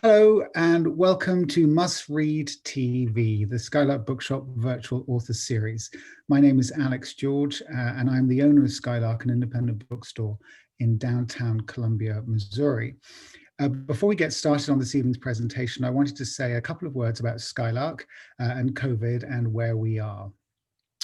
Hello and welcome to Must Read TV, the Skylark Bookshop Virtual Author Series. My name is Alex George and I'm the owner of Skylark, an independent bookstore in downtown Columbia, Missouri. Before we get started on this evening's presentation, I wanted to say a couple of words about Skylark and COVID and where we are.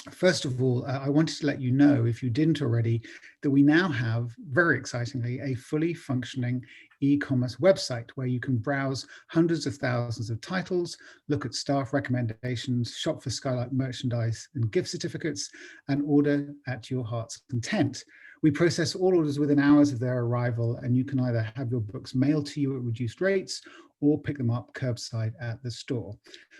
First of all, I wanted to let you know, if you didn't already, that we now have, very excitingly, a fully functioning e-commerce website where you can browse hundreds of thousands of titles, look at staff recommendations, shop for Skylark merchandise and gift certificates, and order at your heart's content. We process all orders within hours of their arrival, and you can either have your books mailed to you at reduced rates or pick them up curbside at the store.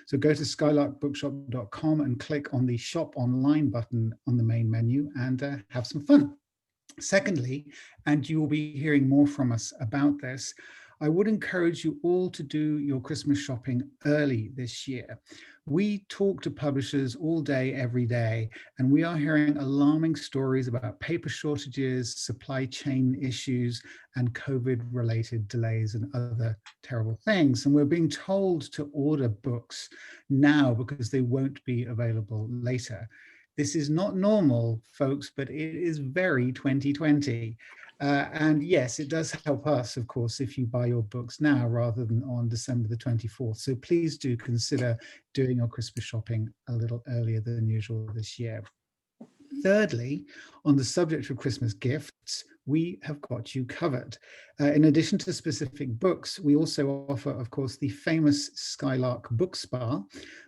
So go to skylarkbookshop.com and click on the Shop Online button on the main menu and have some fun. Secondly, and you will be hearing more from us about this, I would encourage you all to do your Christmas shopping early this year. We talk to publishers all day, every day, and we are hearing alarming stories about paper shortages, supply chain issues, and COVID-related delays and other terrible things. And we're being told to order books now because they won't be available later. This is not normal, folks, but it is very 2020. And yes, it does help us, of course, if you buy your books now rather than on December the 24th. So please do consider doing your Christmas shopping a little earlier than usual this year. Thirdly, on the subject of Christmas gifts, we have got you covered. In addition to specific books, we also offer, of course, the famous Skylark Book Spa,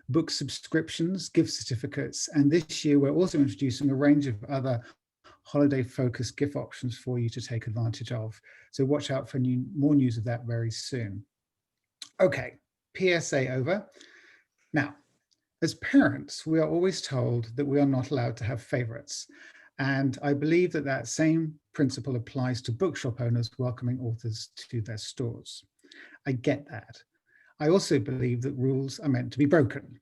book subscriptions, gift certificates, and this year we're also introducing a range of other holiday-focused gift options for you to take advantage of. So watch out for more news of that very soon. Okay, PSA over. Now, as parents, we are always told that we are not allowed to have favorites. And I believe that that same principle applies to bookshop owners welcoming authors to their stores. I get that. I also believe that rules are meant to be broken.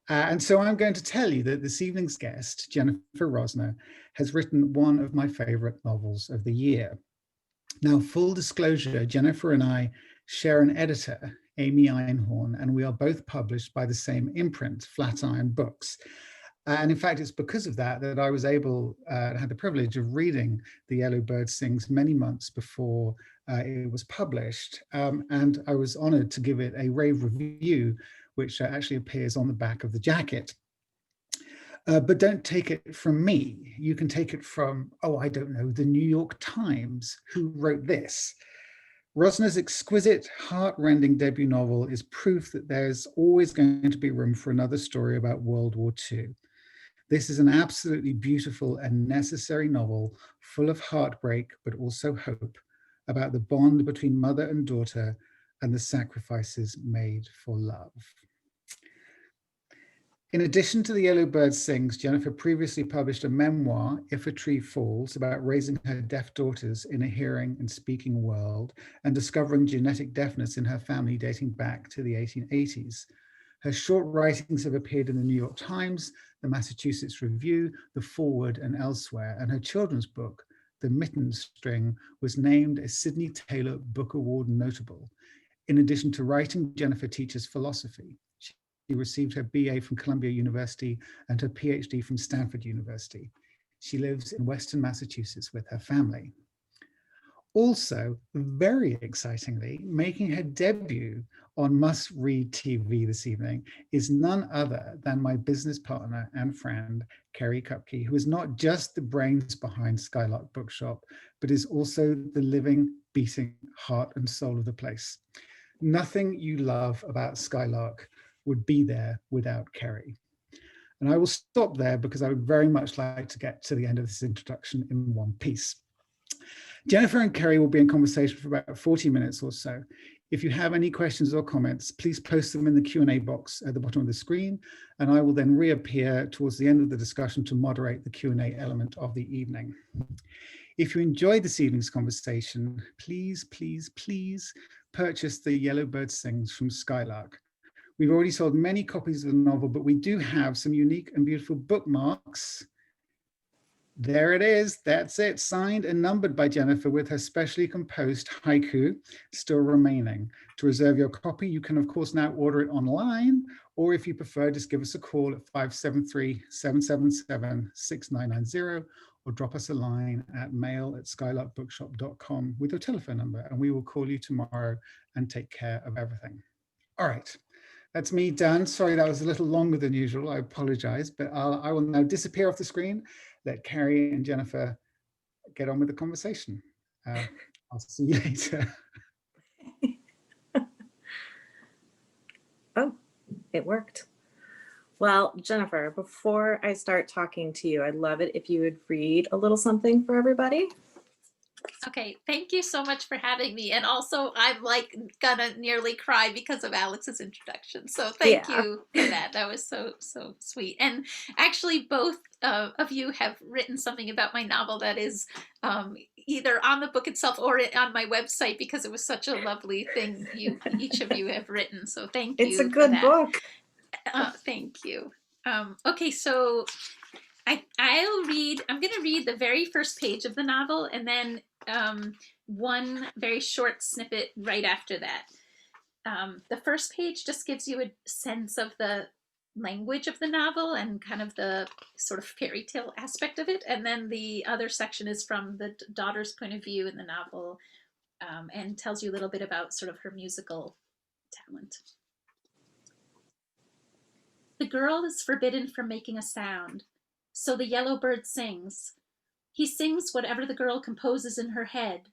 And so I'm going to tell you that this evening's guest, Jennifer Rosner, has written one of my favorite novels of the year. Now, full disclosure, Jennifer and I share an editor, Amy Einhorn, and we are both published by the same imprint, Flatiron Books. And in fact, it's because of that that I was able, had the privilege of reading The Yellow Bird Sings many months before it was published. And I was honored to give it a rave review, which actually appears on the back of the jacket. But don't take it from me. You can take it from, oh, I don't know, the New York Times, who wrote this. Rosner's exquisite, heart-rending debut novel is proof that there's always going to be room for another story about World War II. This is an absolutely beautiful and necessary novel, full of heartbreak, but also hope, about the bond between mother and daughter and the sacrifices made for love. In addition to The Yellow Bird Sings, Jennifer previously published a memoir, If a Tree Falls, about raising her deaf daughters in a hearing and speaking world and discovering genetic deafness in her family dating back to the 1880s. Her short writings have appeared in the New York Times, the Massachusetts Review, the Forward, and elsewhere, and her children's book, The Mitten String, was named a Sidney Taylor Book Award notable. In addition to writing, Jennifer teaches philosophy. She received her BA from Columbia University and her PhD from Stanford University. She lives in Western Massachusetts with her family. Also, very excitingly, making her debut on Must Read TV this evening is none other than my business partner and friend, Kerry Kupke, who is not just the brains behind Skylark Bookshop, but is also the living, beating heart and soul of the place. Nothing you love about Skylark would be there without Kerry. And I will stop there because I would very much like to get to the end of this introduction in one piece. Jennifer and Kerry will be in conversation for about 40 minutes or so. If you have any questions or comments, please post them in the Q&A box at the bottom of the screen, and I will then reappear towards the end of the discussion to moderate the Q&A element of the evening. If you enjoyed this evening's conversation, please, please, please purchase The Yellow Bird Sings from Skylark. We've already sold many copies of the novel, but we do have some unique and beautiful bookmarks. There it is. That's it. Signed and numbered by Jennifer with her specially composed haiku still remaining. To reserve your copy, you can, of course, now order it online, or if you prefer, just give us a call at 573-777-6990, or drop us a line at mail@skylarkbookshop.com with your telephone number, and we will call you tomorrow and take care of everything. All right. That's me done. Sorry, that was a little longer than usual. I apologize, but I will now disappear off the screen. Let Carrie and Jennifer get on with the conversation. I'll see you later. Oh, it worked. Well, Jennifer, before I start talking to you, I'd love it if you would read a little something for everybody. Okay, thank you so much for having me. And also, I'm like gonna nearly cry because of Alex's introduction. So thank you for that. That was so sweet. And actually, both of you have written something about my novel that is either on the book itself or on my website, because it was such a lovely thing each of you have written. So thank you. It's a good book. Thank you. Okay, so I'm going to read the very first page of the novel, and then one very short snippet right after that. The first page just gives you a sense of the language of the novel and kind of the sort of fairy tale aspect of it. And then the other section is from the daughter's point of view in the novel, and tells you a little bit about sort of her musical talent. The girl is forbidden from making a sound, so the yellow bird sings. He sings whatever the girl composes in her head,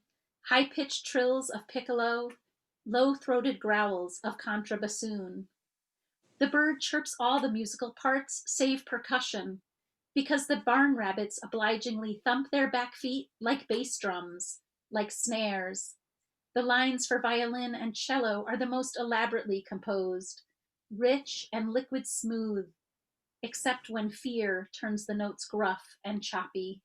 high-pitched trills of piccolo, low-throated growls of contrabassoon. The bird chirps all the musical parts save percussion, because the barn rabbits obligingly thump their back feet like bass drums, like snares. The lines for violin and cello are the most elaborately composed, rich and liquid smooth, except when fear turns the notes gruff and choppy.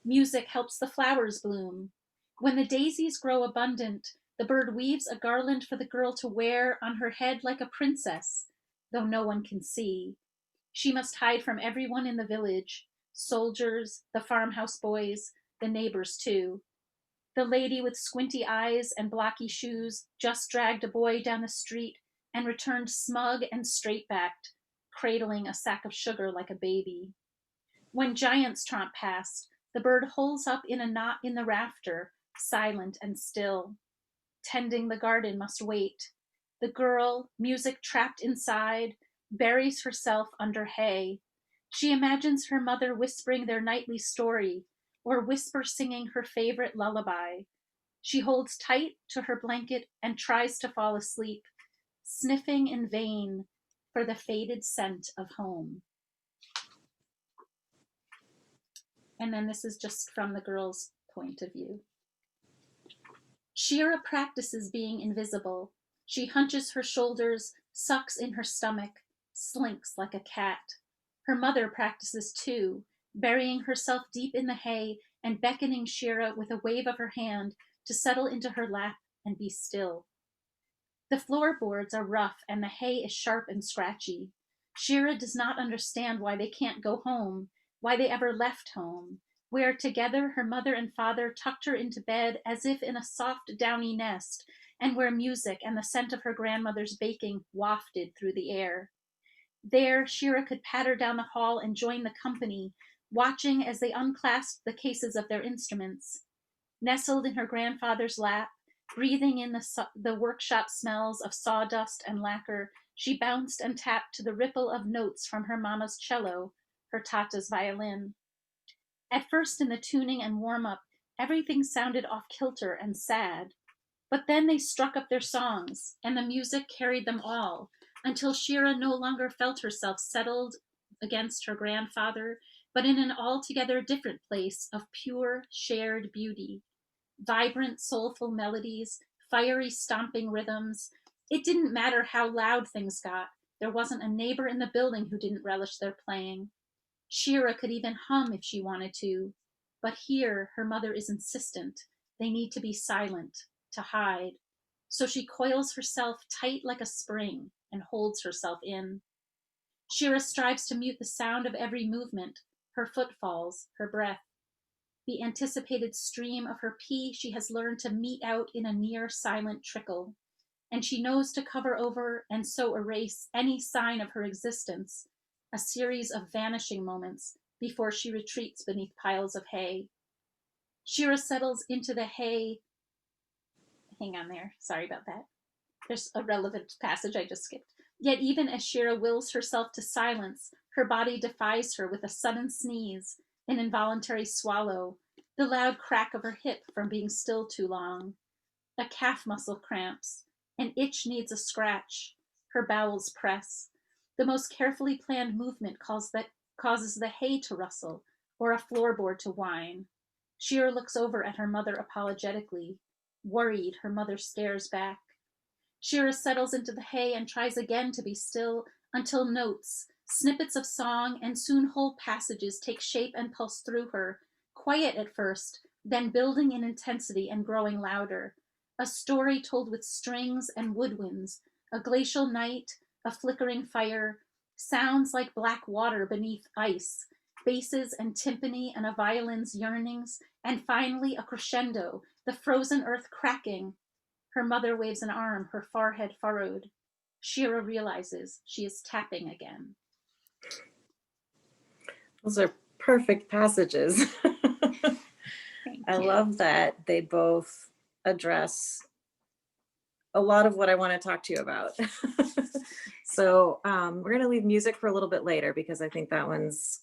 Music helps the flowers bloom. When the daisies grow abundant, the bird weaves a garland for the girl to wear on her head like a princess, though no one can see. She must hide from everyone in the village, soldiers, the farmhouse boys, the neighbors too. The lady with squinty eyes and blocky shoes just dragged a boy down the street and returned smug and straight-backed, cradling a sack of sugar like a baby. When giants tromp past, the bird holes up in a knot in the rafter, silent and still. Tending the garden must wait. The girl, music trapped inside, buries herself under hay. She imagines her mother whispering their nightly story, or whisper singing her favorite lullaby. She holds tight to her blanket and tries to fall asleep, sniffing in vain for the faded scent of home. And then this is just from the girl's point of view. Shira practices being invisible. She hunches her shoulders, sucks in her stomach, slinks like a cat. Her mother practices too, burying herself deep in the hay and beckoning Shira with a wave of her hand to settle into her lap and be still. The floorboards are rough and the hay is sharp and scratchy. Shira does not understand why they can't go home, why they ever left home, where together her mother and father tucked her into bed as if in a soft downy nest, and where music and the scent of her grandmother's baking wafted through the air. There, Shira could patter down the hall and join the company, watching as they unclasped the cases of their instruments. Nestled in her grandfather's lap, breathing in the workshop smells of sawdust and lacquer, she bounced and tapped to the ripple of notes from her mama's cello, her Tata's violin. At first in the tuning and warm-up, everything sounded off-kilter and sad. But then they struck up their songs, and the music carried them all, until Shira no longer felt herself settled against her grandfather, but in an altogether different place of pure, shared beauty. Vibrant, soulful melodies, fiery stomping rhythms. It didn't matter how loud things got. There wasn't a neighbor in the building who didn't relish their playing. Shira could even hum if she wanted to. But here, her mother is insistent. They need to be silent, to hide. So she coils herself tight like a spring and holds herself in. Shira strives to mute the sound of every movement. her footfalls, her breath. The anticipated stream of her pee she has learned to mete out in a near silent trickle, and she knows to cover over and so erase any sign of her existence, a series of vanishing moments before she retreats beneath piles of hay. Shira settles into the hay. Hang on there. Sorry about that. There's a relevant passage I just skipped. Yet even as Shira wills herself to silence, her body defies her with a sudden sneeze, an involuntary swallow, the loud crack of her hip from being still too long. A calf muscle cramps. An itch needs a scratch. Her bowels press. The most carefully planned movement causes the hay to rustle or a floorboard to whine. Shira looks over at her mother apologetically. Worried, her mother stares back. Shira settles into the hay and tries again to be still until notes, snippets of song, and soon whole passages take shape and pulse through her, quiet at first, then building in intensity and growing louder. A story told with strings and woodwinds, a glacial night, a flickering fire, sounds like black water beneath ice, basses and timpani and a violin's yearnings, and finally a crescendo, the frozen earth cracking. Her mother waves an arm, her forehead furrowed. Shira realizes she is tapping again. Those are perfect passages. I love that they both address a lot of what I want to talk to you about. So we're going to leave music for a little bit later because I think that one's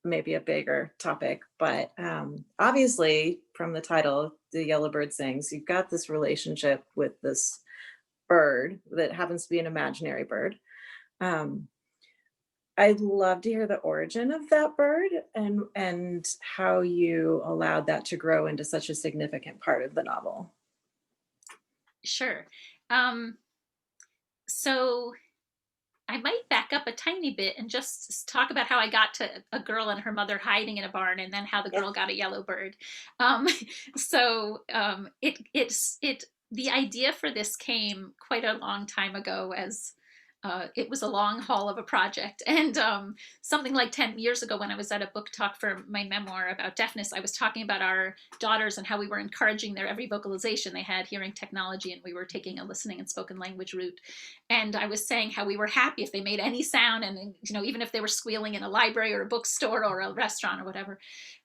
maybe a bigger topic. But obviously, from the title, The Yellow Bird Sings, you've got this relationship with this bird that happens to be an imaginary bird. I'd love to hear the origin of that bird and how you allowed that to grow into such a significant part of the novel. Sure. So I might back up a tiny bit and just talk about how I got to a girl and her mother hiding in a barn, and then how the girl got a yellow bird. The idea for this came quite a long time ago, as it was a long haul of a project. And something like 10 years ago, when I was at a book talk for my memoir about deafness, I was talking about our daughters and how we were encouraging their every vocalization. They had hearing technology, and we were taking a listening and spoken language route. And I was saying how we were happy if they made any sound, and even if they were squealing in a library or a bookstore or a restaurant or whatever.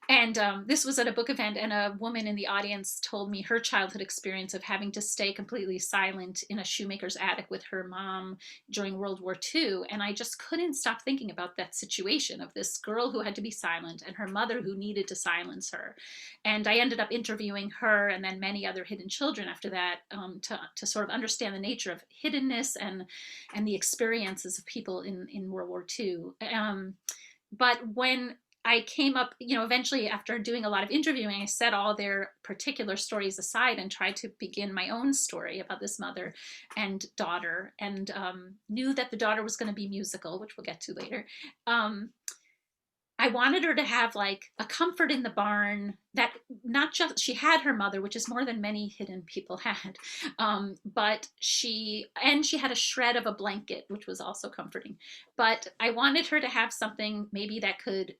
And this was at a book event, and a woman in the audience told me her childhood experience of having to stay completely silent in a shoemaker's attic with her mom during World War II. And I just couldn't stop thinking about that situation of this girl who had to be silent and her mother who needed to silence her. And I ended up interviewing her and then many other hidden children after that, to sort of understand the nature of hiddenness and the experiences of people in World War II. But when I came up, eventually after doing a lot of interviewing, I set all their particular stories aside and tried to begin my own story about this mother and daughter, and knew that the daughter was going to be musical, which we'll get to later. I wanted her to have like a comfort in the barn, that not just she had her mother, which is more than many hidden people had, but she had a shred of a blanket, which was also comforting. But I wanted her to have something maybe that could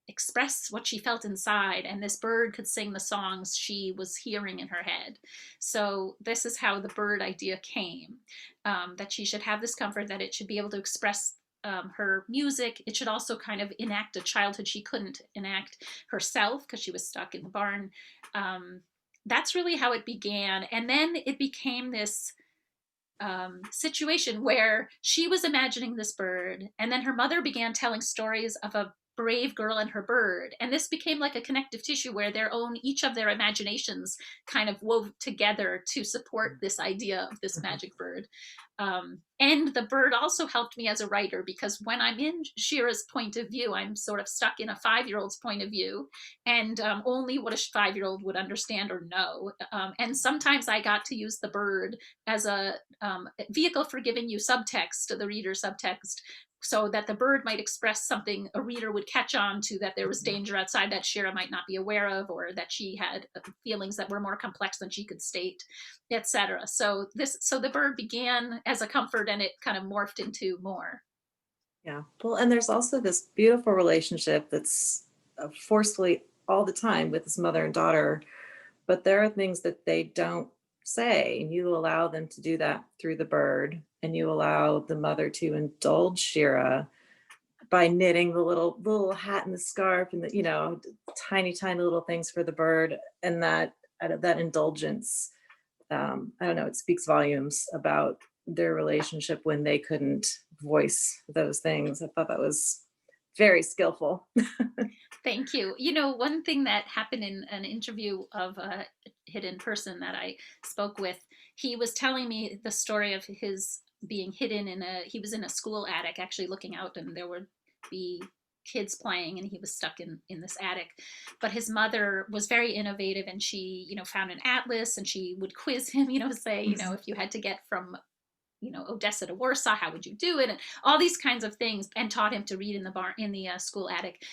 express what she felt inside, and this bird could sing the songs she was hearing in her head. So this is how the bird idea came, that she should have this comfort, that it should be able to express her music. It should also kind of enact a childhood she couldn't enact herself because she was stuck in the barn. That's really how it began. And then it became this situation where she was imagining this bird, and then her mother began telling stories of a brave girl and her bird, and this became like a connective tissue where each of their imaginations kind of wove together to support this idea of this magic bird. And the bird also helped me as a writer, because when I'm in Shira's point of view, I'm sort of stuck in a 5-year-old's point of view, and only what a 5-year-old would understand or know. And sometimes I got to use the bird as a vehicle for giving you subtext, the reader subtext, so that the bird might express something a reader would catch on to, that there was danger outside that Shira might not be aware of, or that she had feelings that were more complex than she could state, etc. So the bird began as a comfort, and it kind of morphed into more. Yeah. Well, and there's also this beautiful relationship that's forcefully all the time with his mother and daughter, but there are things that they don't say, and you allow them to do that through the bird, and you allow the mother to indulge Shira by knitting the little hat and the scarf and the, you know, tiny little things for the bird. And that indulgence, I don't know, it speaks volumes about their relationship when they couldn't voice those things. I thought that was very skillful. Thank you. You know, one thing that happened in an interview of a hidden person that I spoke with, he was telling me the story of his being hidden he was in a school attic actually looking out, and there would be kids playing, and he was stuck in this attic. But his mother was very innovative, and she, you know, found an atlas, and she would quiz him, you know, say, you know, if you had to get from, you know, Odessa to Warsaw, how would you do it? And all these kinds of things, and taught him to read in the school attic.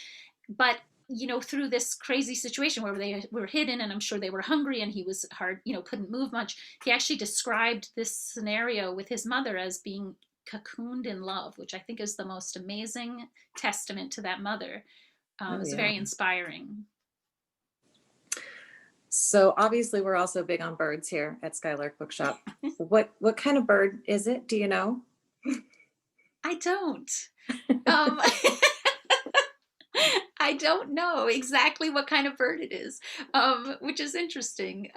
But you know, through this crazy situation where they were hidden, and I'm sure they were hungry, and he was hard, you know, couldn't move much, he actually described this scenario with his mother as being cocooned in love, which I think is the most amazing testament to that mother. Oh, It's yeah. very inspiring. So obviously we're also big on birds here at Skylark Bookshop. What kind of bird is it? Do you know? I don't. I don't know exactly what kind of bird it is, which is interesting.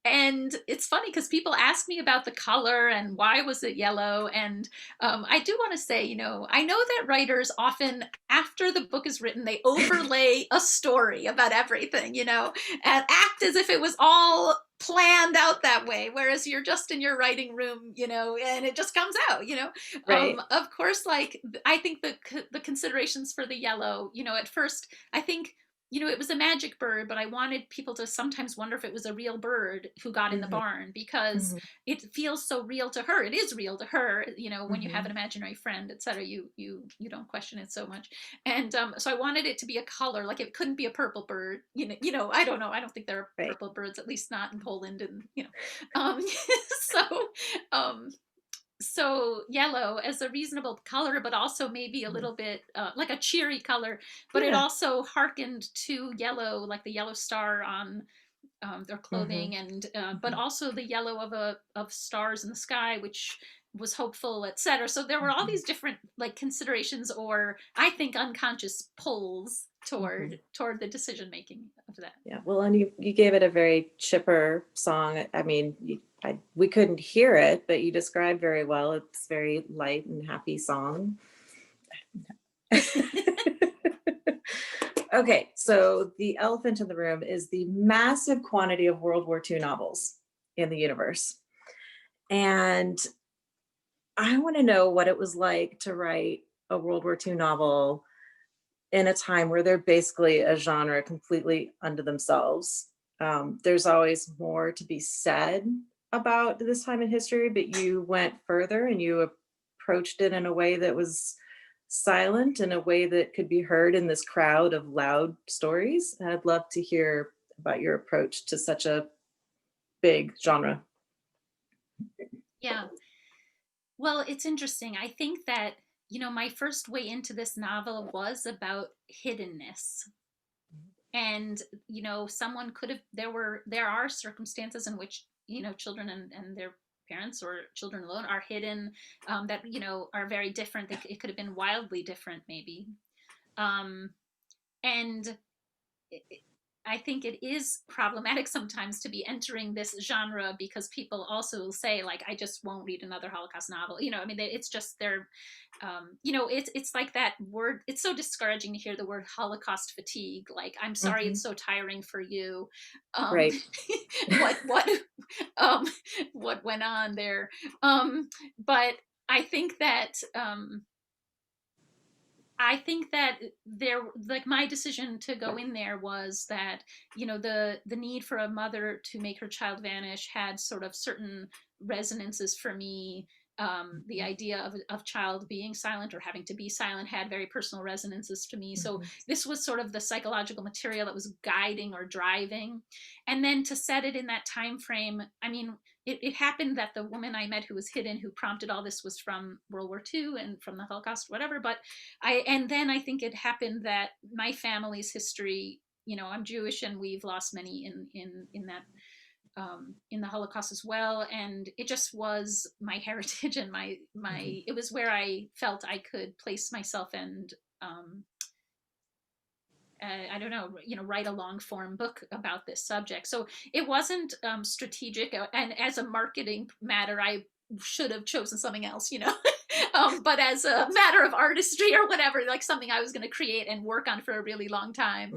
And it's funny because people ask me about the color and why was it yellow. And I do want to say, you know, I know that writers often, after the book is written, they overlay a story about everything, you know, and act as if it was all planned out that way, whereas you're just in your writing room, you know, and it just comes out, you know. Right. Of course, like I think the considerations for the yellow, you know, at first I think, you know, it was a magic bird, but I wanted people to sometimes wonder if it was a real bird who got in the barn, because it feels so real to her. It is real to her, you know, when you have an imaginary friend, etc. You don't question it so much. And so I wanted it to be a color, like it couldn't be a purple bird. You know, I don't know. I don't think there are purple birds, at least not in Poland, and you know, so. So yellow as a reasonable color, but also maybe a little bit like a cheery color, but it also harkened to yellow, like the yellow star on their clothing, and but also the yellow of stars in the sky, which was hopeful, etc. So there were all these different like considerations, or I think unconscious pulls toward the decision making of that. Yeah, well, and you gave it a very chipper song. I mean, we couldn't hear it, but you described very well. It's very light and happy song. Okay, so the elephant in the room is the massive quantity of World War II novels in the universe. And I want to know what it was like to write a World War II novel in a time where they're basically a genre completely unto themselves. There's always more to be said about this time in history, but you went further and you approached it in a way that was silent, in a way that could be heard in this crowd of loud stories. I'd love to hear about your approach to such a big genre. Yeah. Well, it's interesting. I think that, you know, my first way into this novel was about hiddenness. And, you know, someone could have, there are circumstances in which, you know, children and their parents or children alone are hidden, that, you know, are very different. It could have been wildly different, maybe. And I think it is problematic sometimes to be entering this genre, because people also say, like, I just won't read another Holocaust novel. You know, I mean, it's just they're, you know, it's like that word. It's so discouraging to hear the word Holocaust fatigue. Like, I'm sorry, it's so tiring for you. Right. What went on there? But I think that. I think that there, like, my decision to go in there was that, you know, the need for a mother to make her child vanish had sort of certain resonances for me, The idea of child being silent or having to be silent had very personal resonances to me. So this was sort of the psychological material that was guiding or driving. And then to set it in that time frame, I mean, it happened that the woman I met who was hidden, who prompted all this, was from World War II and from the Holocaust, whatever. But then I think it happened that my family's history, you know, I'm Jewish and we've lost many in that in the Holocaust as well, and it just was my heritage and my it was where I felt I could place myself and I don't know, you know, write a long form book about this subject. So it wasn't strategic, and as a marketing matter, I should have chosen something else, you know. But as a matter of artistry or whatever, like something I was going to create and work on for a really long time,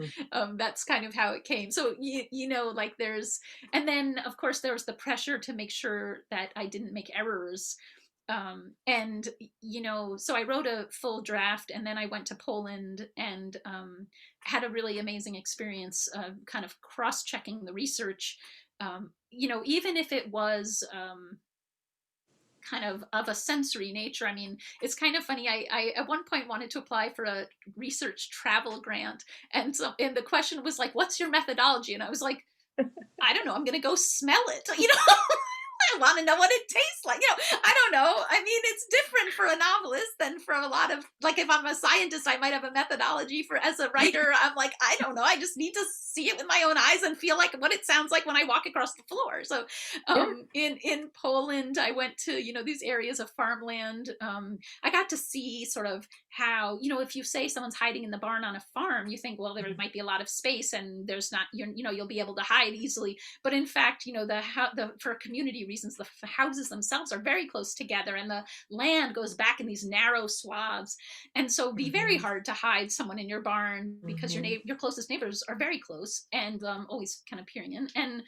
that's kind of how it came. So you know, like and then of course there was the pressure to make sure that I didn't make errors. And you know, so I wrote a full draft, and then I went to Poland and had a really amazing experience, kind of cross-checking the research. You know, even if it was kind of a sensory nature. I mean, it's kind of funny. I at one point wanted to apply for a research travel grant, and the question was like, "What's your methodology?" And I was like, "I don't know. I'm going to go smell it." You know. I want to know what it tastes like. You know, I don't know. I mean, it's different for a novelist than for a lot of, like, if I'm a scientist, I might have a methodology. For as a writer, I'm like, I don't know. I just need to see it with my own eyes and feel like what it sounds like when I walk across the floor. So in Poland, I went to, you know, these areas of farmland. I got to see sort of how, you know, if you say someone's hiding in the barn on a farm, you think, well, there might be a lot of space and there's not, you know, you'll be able to hide easily. But in fact, you know, for community reasons, the houses themselves are very close together, and the land goes back in these narrow swaths, and so it'd be very hard to hide someone in your barn because your closest neighbors are very close and always kind of peering in.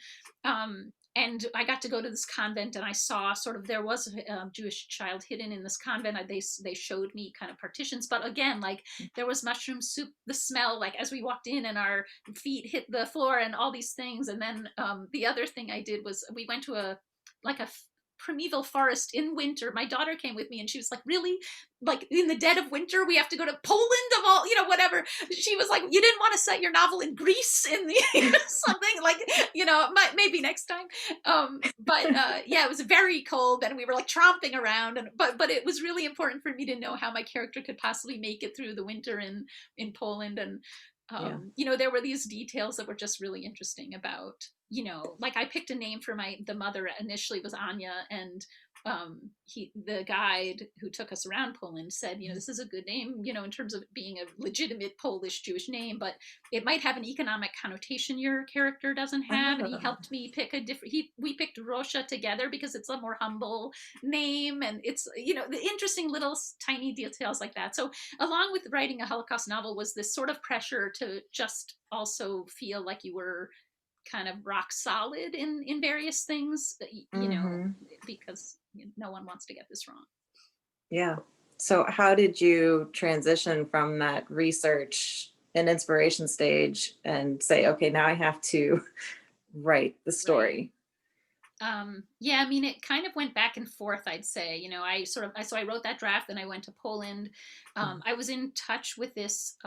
And I got to go to this convent, and I saw sort of, there was a Jewish child hidden in this convent. They showed me kind of partitions, but again, like, there was mushroom soup, the smell, like as we walked in and our feet hit the floor and all these things. And then the other thing I did was we went to a primeval forest in winter. My daughter came with me and she was like, really? Like, in the dead of winter, we have to go to Poland of all, you know, whatever. She was like, you didn't want to set your novel in Greece in the something like, you know, maybe next time. Yeah, it was very cold and we were like tromping around, but it was really important for me to know how my character could possibly make it through the winter in Poland. And you know, there were these details that were just really interesting about, you know, like I picked a name for the mother initially was Anya, and the guide who took us around Poland said, you know, this is a good name, you know, in terms of being a legitimate Polish Jewish name, but it might have an economic connotation your character doesn't have. And he helped me pick we picked Rosha together because it's a more humble name, and it's, you know, the interesting little tiny details like that. So along with writing a Holocaust novel was this sort of pressure to just also feel like you were kind of rock solid in various things, you know, because no one wants to get this wrong. Yeah. So how did you transition from that research and inspiration stage and say, okay, now I have to write the story? Yeah, I mean, it kind of went back and forth, I'd say. You know, I wrote that draft and I went to Poland. I was in touch with this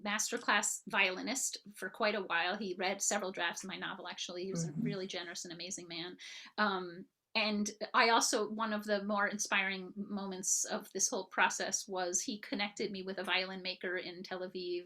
masterclass violinist for quite a while. He read several drafts of my novel, actually. He was a really generous and amazing man. And I also, one of the more inspiring moments of this whole process was he connected me with a violin maker in Tel Aviv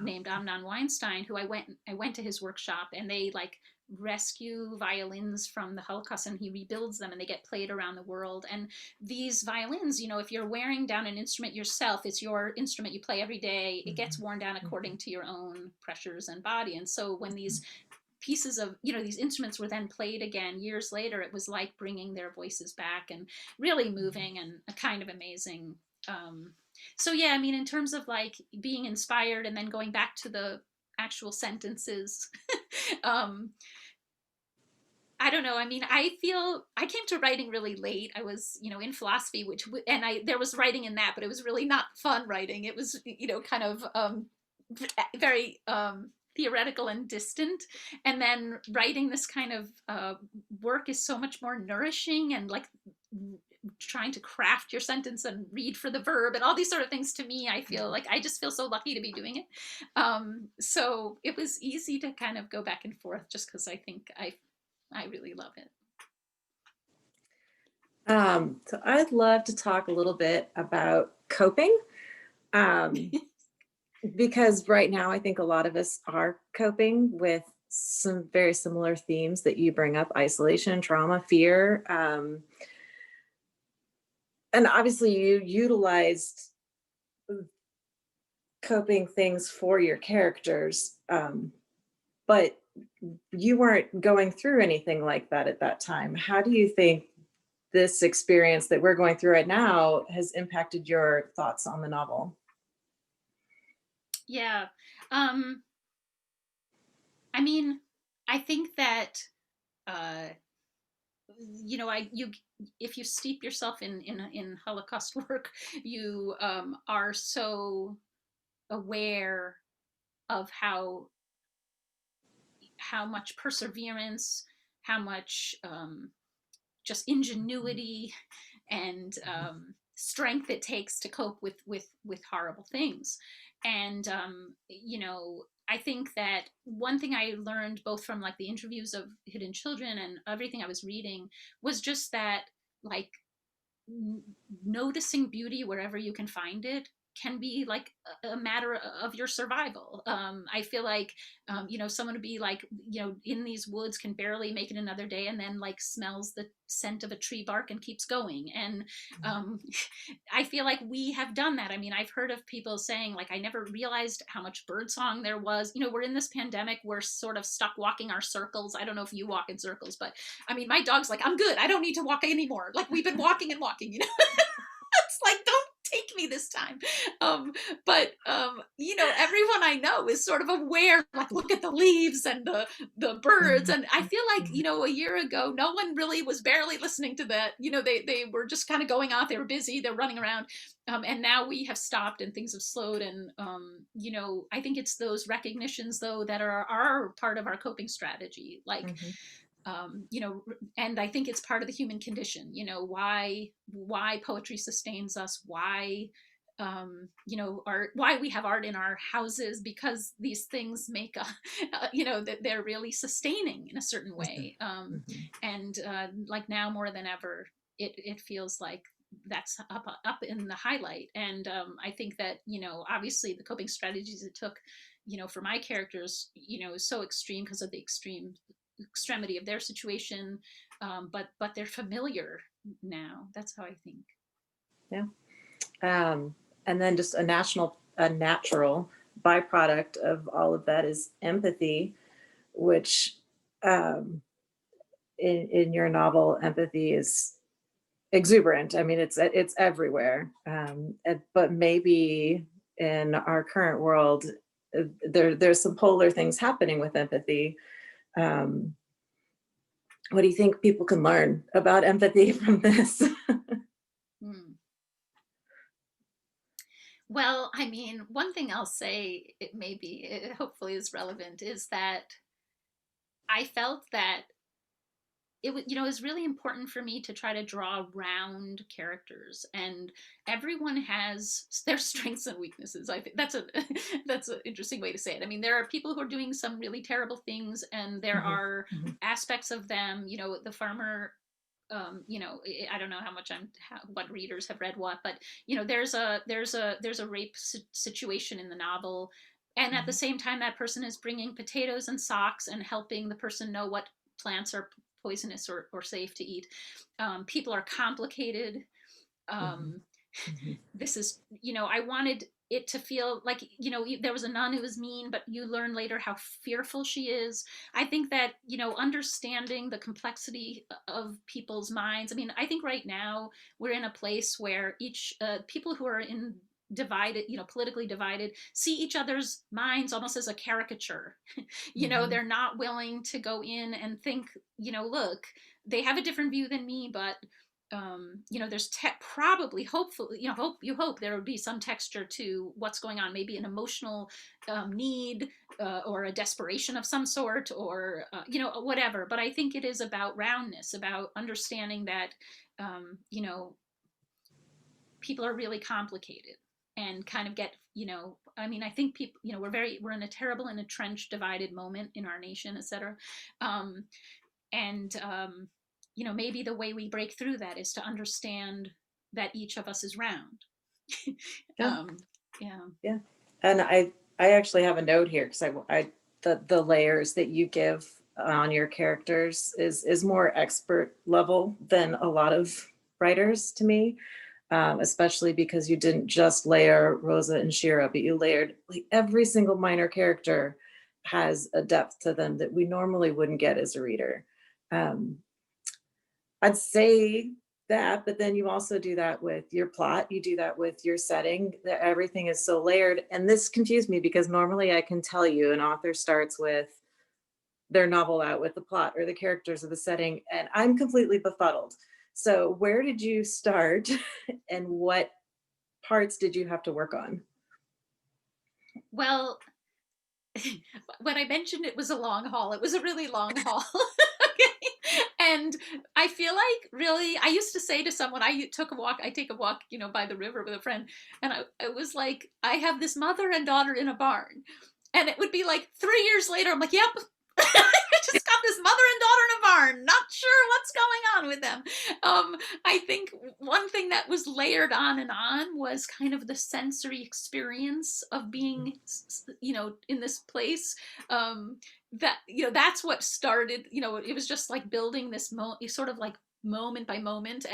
named Amnon Weinstein, who I went to his workshop, and they like rescue violins from the Holocaust, and he rebuilds them and they get played around the world. And these violins, you know, if you're wearing down an instrument yourself, it's your instrument you play every day, it gets worn down according to your own pressures and body. And so when these pieces of, you know, these instruments were then played again years later, it was like bringing their voices back, and really moving and kind of amazing. So yeah, I mean, in terms of like being inspired and then going back to the actual sentences, I don't know. I mean, I feel I came to writing really late. I was, you know, in philosophy, there was writing in that, but it was really not fun writing. It was, you know, kind of very theoretical and distant. And then writing this kind of work is so much more nourishing, and like trying to craft your sentence and read for the verb and all these sort of things. To me, I feel like I just feel so lucky to be doing it. So it was easy to kind of go back and forth just because I think I really love it. So I'd love to talk a little bit about coping. Because right now I think a lot of us are coping with some very similar themes that you bring up: isolation, trauma, fear. And obviously you utilized coping things for your characters, but you weren't going through anything like that at that time. How do you think this experience that we're going through right now has impacted your thoughts on the novel? Yeah. I mean, I think that, uh, if you steep yourself in Holocaust work, you are so aware of how much perseverance, how much just ingenuity and strength it takes to cope with horrible things. And I think that one thing I learned both from like the interviews of hidden children and everything I was reading was just that, like, noticing beauty wherever you can find it can be like a matter of your survival. I feel like, someone would be like, in these woods, can barely make it another day, and then like smells the scent of a tree bark and keeps going. And I feel like we have done that. I mean, I've heard of people saying like, I never realized how much birdsong there was. We're in this pandemic, we're sort of stuck walking our circles. I don't know if you walk in circles, but I mean, my dog's like, I'm good, I don't need to walk anymore. Like, we've been walking and walking. It's like, don't take me this time. But everyone I know is sort of aware, like, look at the leaves and the birds. And I feel like, a year ago, no one really was barely listening to that. They were just kind of going out, they were busy, they're running around. And now we have stopped and things have slowed. And, I think it's those recognitions, though, that are part of our coping strategy. Like, and I think it's part of the human condition, why poetry sustains us, why art, why we have art in our houses, because these things make that they're really sustaining in a certain way. And like, now more than ever, it feels like that's up in the highlight. And I think that, obviously the coping strategies it took, for my characters, is so extreme because of the extremity of their situation, but they're familiar now. That's how I think. Yeah. And then just a natural byproduct of all of that is empathy, which in your novel, empathy is exuberant. I mean, it's everywhere. But maybe in our current world, there's some polar things happening with empathy. What do you think people can learn about empathy from this? Well, I mean, one thing I'll say, it hopefully is relevant, is that I felt that it was really important for me to try to draw round characters, and everyone has their strengths and weaknesses. I think that's an interesting way to say it. I mean, there are people who are doing some really terrible things, and there are aspects of them, the farmer, I don't know what readers have read what, but there's a rape situation in the novel, and at the same time that person is bringing potatoes and socks and helping the person know what plants are poisonous or safe to eat. People are complicated. This is, I wanted it to feel like, there was a nun who was mean, but you learn later how fearful she is. I think that, understanding the complexity of people's minds. I mean, I think right now we're in a place where people who are divided, politically divided, see each other's minds almost as a caricature. They're not willing to go in and think, look, they have a different view than me, but there's probably, hopefully, hope there would be some texture to what's going on, maybe an emotional need, or a desperation of some sort, or whatever. But I think it is about roundness, about understanding that you know, people are really complicated and kind of get, you know, I mean, I think people, you know, we're in a terrible and entrenched divided moment in our nation, etc. And you know, maybe the way we break through that is to understand that each of us is round. Yeah. Yeah. Yeah. And I actually have a note here because the layers that you give on your characters is more expert level than a lot of writers to me, especially because you didn't just layer Rosa and Shira, but you layered like every single minor character has a depth to them that we normally wouldn't get as a reader. I'd say that, but then you also do that with your plot, you do that with your setting, that everything is so layered. And this confused me because normally I can tell you an author starts with their novel out with the plot or the characters or the setting, and I'm completely befuddled. So where did you start and what parts did you have to work on? Well, when I mentioned it was a long haul, it was a really long haul. Okay. And I feel like really, I used to say to someone, I take a walk, you know, by the river with a friend. And I was like, I have this mother and daughter in a barn. And it would be like 3 years later, I'm like, yep, I just got this mother and daughter in a barn. Not sure what's going on with them. I think one thing that was layered on and on was kind of the sensory experience of being, you know, in this place. That, you know, that's what started. You know, it was just like building this sort of like moment by moment.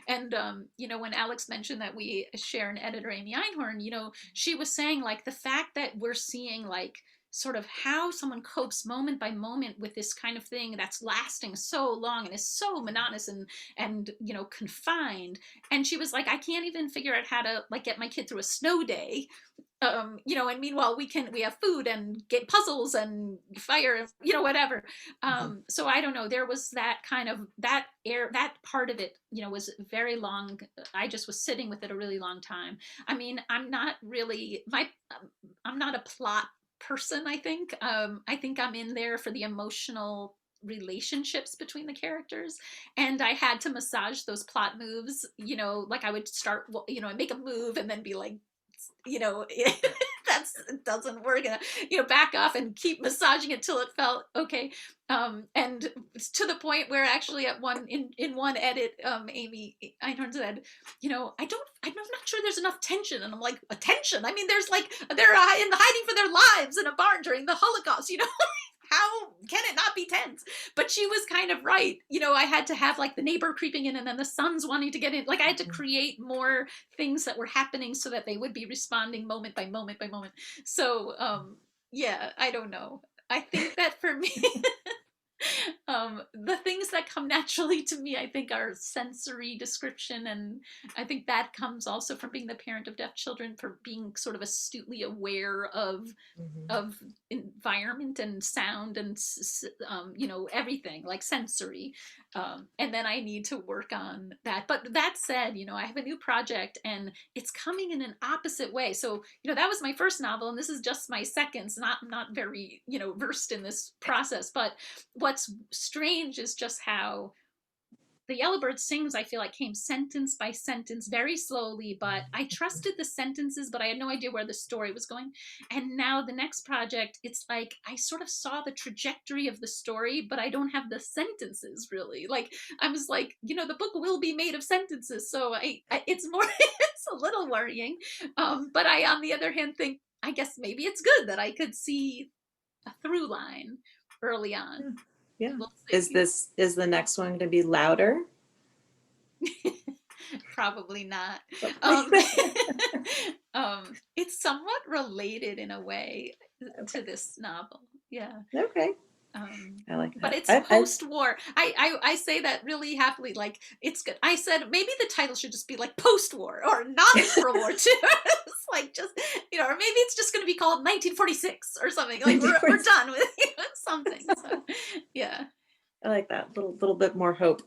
And you know, when Alex mentioned that we share an editor, Amy Einhorn, you know, she was saying like the fact that we're seeing like sort of how someone copes moment by moment with this kind of thing that's lasting so long and is so monotonous and you know, confined. And she was like, I can't even figure out how to like get my kid through a snow day. You know, and meanwhile we have food and get puzzles and fire, you know, whatever. So I don't know, there was that kind of that part of it, you know, was very long. I just was sitting with it a really long time. I mean, I'm not really I'm not a plot person. I think I'm in there for the emotional relationships between the characters, and I had to massage those plot moves, you know, like I would start, you know, make a move and then be like, you know, that's, it doesn't work, and you know, back off and keep massaging it till it felt okay. And to the point where actually at one in one edit, Amy Einhorn said, you know, I'm not sure there's enough tension. And I'm like, attention, I mean, there's like, they're hiding for their lives in a barn during the Holocaust, you know. How can it not be tense? But she was kind of right. You know, I had to have like the neighbor creeping in and then the sons wanting to get in. Like I had to create more things that were happening so that they would be responding moment by moment by moment. So yeah, I don't know. I think that for me, the things that come naturally to me, I think, are sensory description, and I think that comes also from being the parent of deaf children, for being sort of astutely aware of environment and sound and you know, everything like sensory. And then I need to work on that. But that said, you know, I have a new project and it's coming in an opposite way. So, you know, that was my first novel and this is just my second. So not very, you know, versed in this process. But what's strange is just how the Yellowbird Sings, I feel like, came sentence by sentence very slowly, but I trusted the sentences, but I had no idea where the story was going. And now the next project, it's like I sort of saw the trajectory of the story, but I don't have the sentences really. Like I was like, you know, the book will be made of sentences, so it's more it's a little worrying. But I, on the other hand, think I guess maybe it's good that I could see a through line early on. Yeah. We'll Is the next one going to be louder? Probably not. It's somewhat related in a way to this novel. Yeah. Okay. I like that. But it's post-war. I say that really happily. Like it's good. I said maybe the title should just be like post-war or not World War II. It's like just, you know, or maybe it's just going to be called 1946 or something. Like we're done with, you know, something. So yeah. I like that little bit more hope.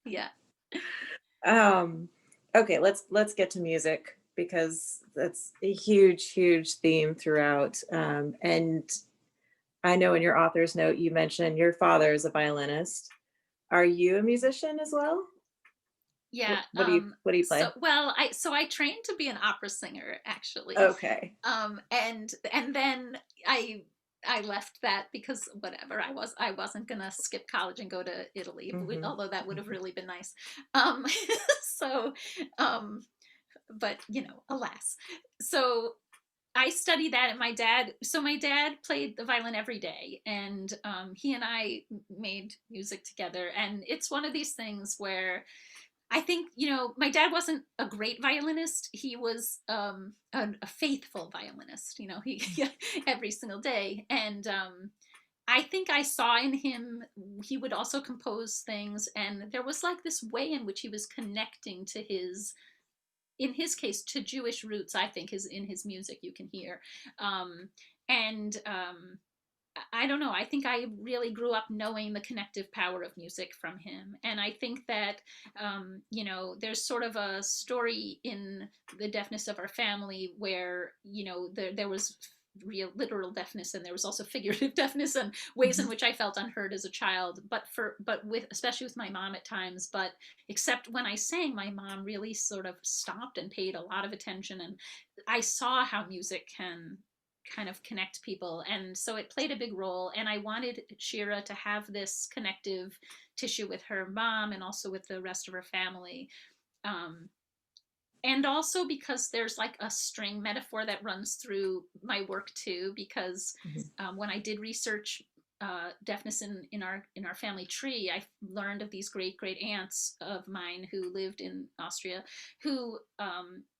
Yeah. Okay, let's get to music because that's a huge theme throughout. And I know in your author's note you mentioned your father is a violinist. Are you a musician as well? Yeah. What do you play? So well, I trained to be an opera singer actually. Okay. And then I left that because whatever, I wasn't gonna skip college and go to Italy, although that would have really been nice. Um, so um, but alas. So I studied that, and my dad played the violin every day, and he and I made music together. And it's one of these things where I think, my dad wasn't a great violinist. He was a faithful violinist, he every single day. And I think I saw in him, he would also compose things. And there was like this way in which he was connecting to in his case, to Jewish roots, I think, is in his music, you can hear. And I don't know. I think I really grew up knowing the connective power of music from him. And I think that, there's sort of a story in the deafness of our family where, there was real literal deafness, and there was also figurative deafness, and ways in which I felt unheard as a child, but with, especially with my mom at times. But except when I sang, my mom really sort of stopped and paid a lot of attention, and I saw how music can kind of connect people, and so it played a big role. And I wanted Shira to have this connective tissue with her mom and also with the rest of her family. um, and also because there's like a string metaphor that runs through my work too, because when I did research deafness in our family tree, I learned of these great great aunts of mine who lived in Austria, who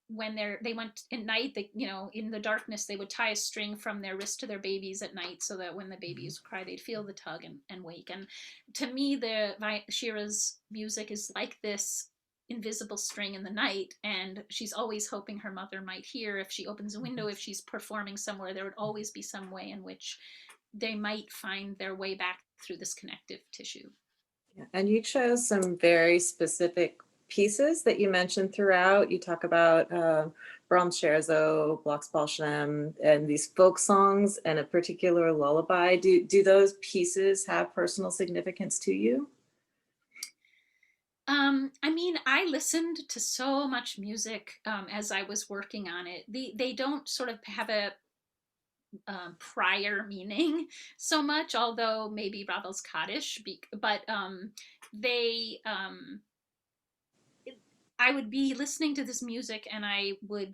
when they went at night, they, in the darkness, they would tie a string from their wrist to their babies at night, so that when the babies cry, they'd feel the tug and wake. And to me, Shira's music is like this invisible string in the night, and she's always hoping her mother might hear. If she opens a window, if she's performing somewhere, there would always be some way in which they might find their way back through this connective tissue. Yeah. And you chose some very specific pieces that you mentioned throughout. You talk about Brahms Scherzo, Blocksballschlamm, and these folk songs and a particular lullaby. Do those pieces have personal significance to you? I mean, I listened to so much music as I was working on it. They don't sort of have a prior meaning so much, although maybe Ravel's Kaddish, but they I would be listening to this music, and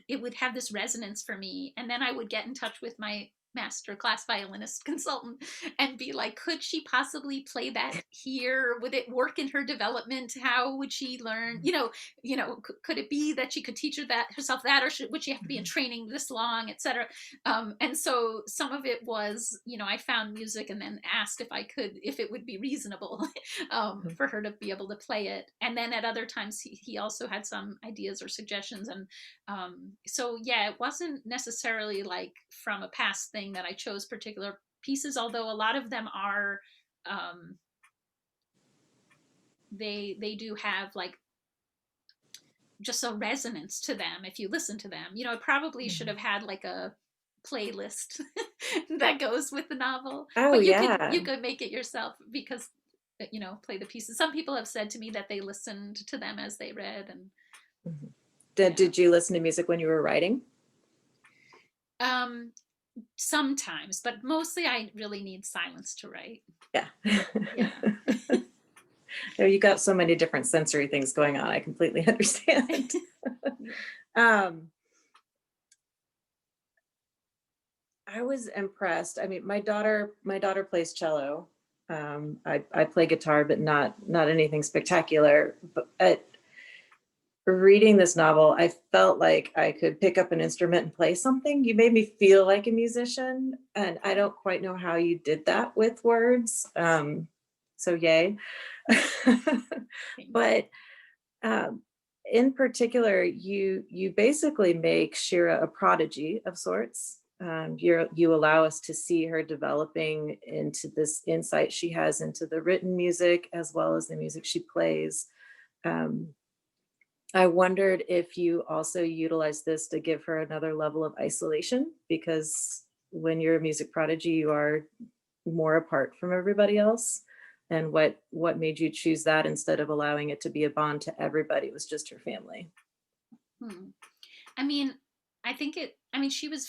it would have this resonance for me, and then I would get in touch with my master class violinist consultant and be like, could she possibly play that here? Would it work in her development? How would she learn? Could it be that she could teach herself that, or would she have to be in training this long, etc. And so some of it was, I found music and then asked if it would be reasonable for her to be able to play it. And then at other times, he also had some ideas or suggestions. And so yeah, it wasn't necessarily like from a past thing that I chose particular pieces, although a lot of them are they do have like just a resonance to them if you listen to them. It probably should have had like a playlist that goes with the novel. Oh, but yeah. you could make it yourself, because play the pieces. Some people have said to me that they listened to them as they read. And Did you listen to music when you were writing? Sometimes, but mostly I really need silence to write. Yeah. Yeah. You got so many different sensory things going on. I completely understand. I was impressed. I mean, my daughter plays cello. I play guitar, but not anything spectacular. But reading this novel, I felt like I could pick up an instrument and play something. You made me feel like a musician, and I don't quite know how you did that with words. So yay. But in particular, you basically make Shira a prodigy of sorts. You allow us to see her developing into this insight she has into the written music as well as the music she plays. I wondered if you also utilize this to give her another level of isolation, because when you're a music prodigy, you are more apart from everybody else. and what made you choose that instead of allowing it to be a bond to everybody? It was just her family. Hmm. I mean, I think I mean, she was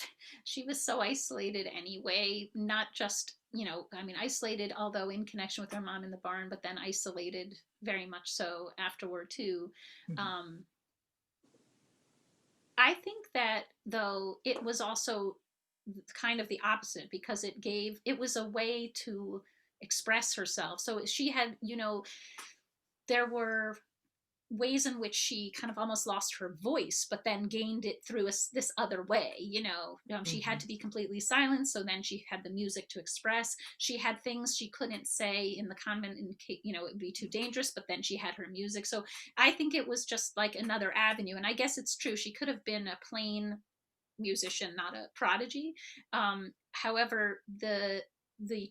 so isolated anyway, not just, I mean, isolated, although in connection with her mom in the barn, but then isolated very much so afterward too. Mhm. Um, I think that though it was also kind of the opposite because it was a way to express herself. So she had, there were ways in which she kind of almost lost her voice, but then gained it through this other way. She had Mhm. to be completely silent, so then she had the music to express. She had things she couldn't say in the convent, in case it would be too dangerous, but then she had her music. So I think it was just like another avenue. And I guess it's true, she could have been a plain musician, not a prodigy. However, the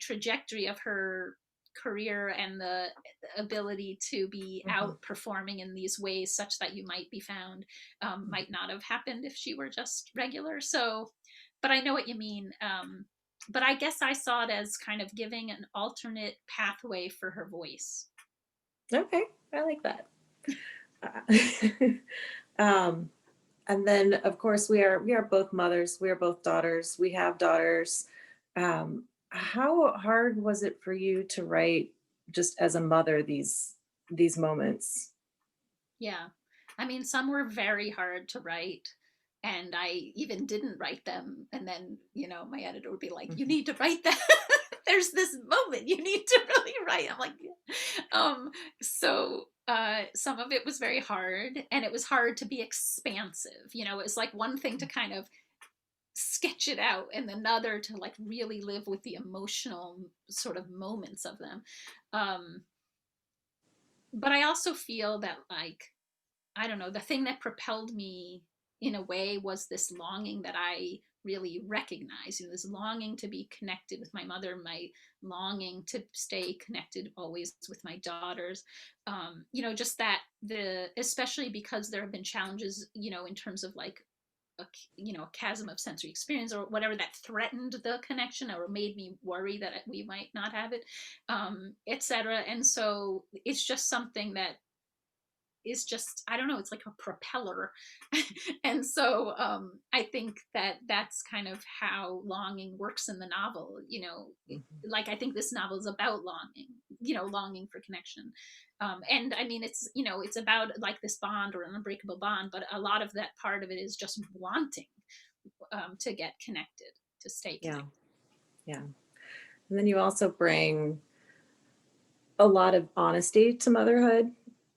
trajectory of her career and the ability to be Mhm. out performing in these ways such that you might be found might not have happened if she were just regular. So, but I know what you mean. But I guess I saw it as kind of giving an alternate pathway for her voice. Okay, I like that. um, and then, of course, we are both mothers. We are both daughters. We have daughters. How hard was it for you to write, just as a mother, these moments? Yeah. I mean, some were very hard to write, and I even didn't write them. And then, my editor would be like, "You Mhm. need to write that." There's this moment you need to really write. I'm like, yeah. Some of it was very hard, and it was hard to be expansive. It was like one thing to kind of sketch it out, and another to like really live with the emotional sort of moments of them. Um, but I also feel that, like, I don't know, the thing that propelled me in a way was this longing that I really recognize, this longing to be connected with my mother, my longing to stay connected always with my daughters. Just that especially because there have been challenges, in terms of like a chasm of sensory experience or whatever that threatened the connection or made me worry that we might not have it, etc. And so it's just something that is just, I don't know, it's like a propeller. And so I think that that's kind of how longing works in the novel. Mhm. Like, I think this novel is about longing, longing for connection. And I mean, it's about like this bond or an unbreakable bond, but a lot of that part of it is just wanting to get connected, to stay Yeah, connected. yeah. And then you also bring a lot of honesty to motherhood,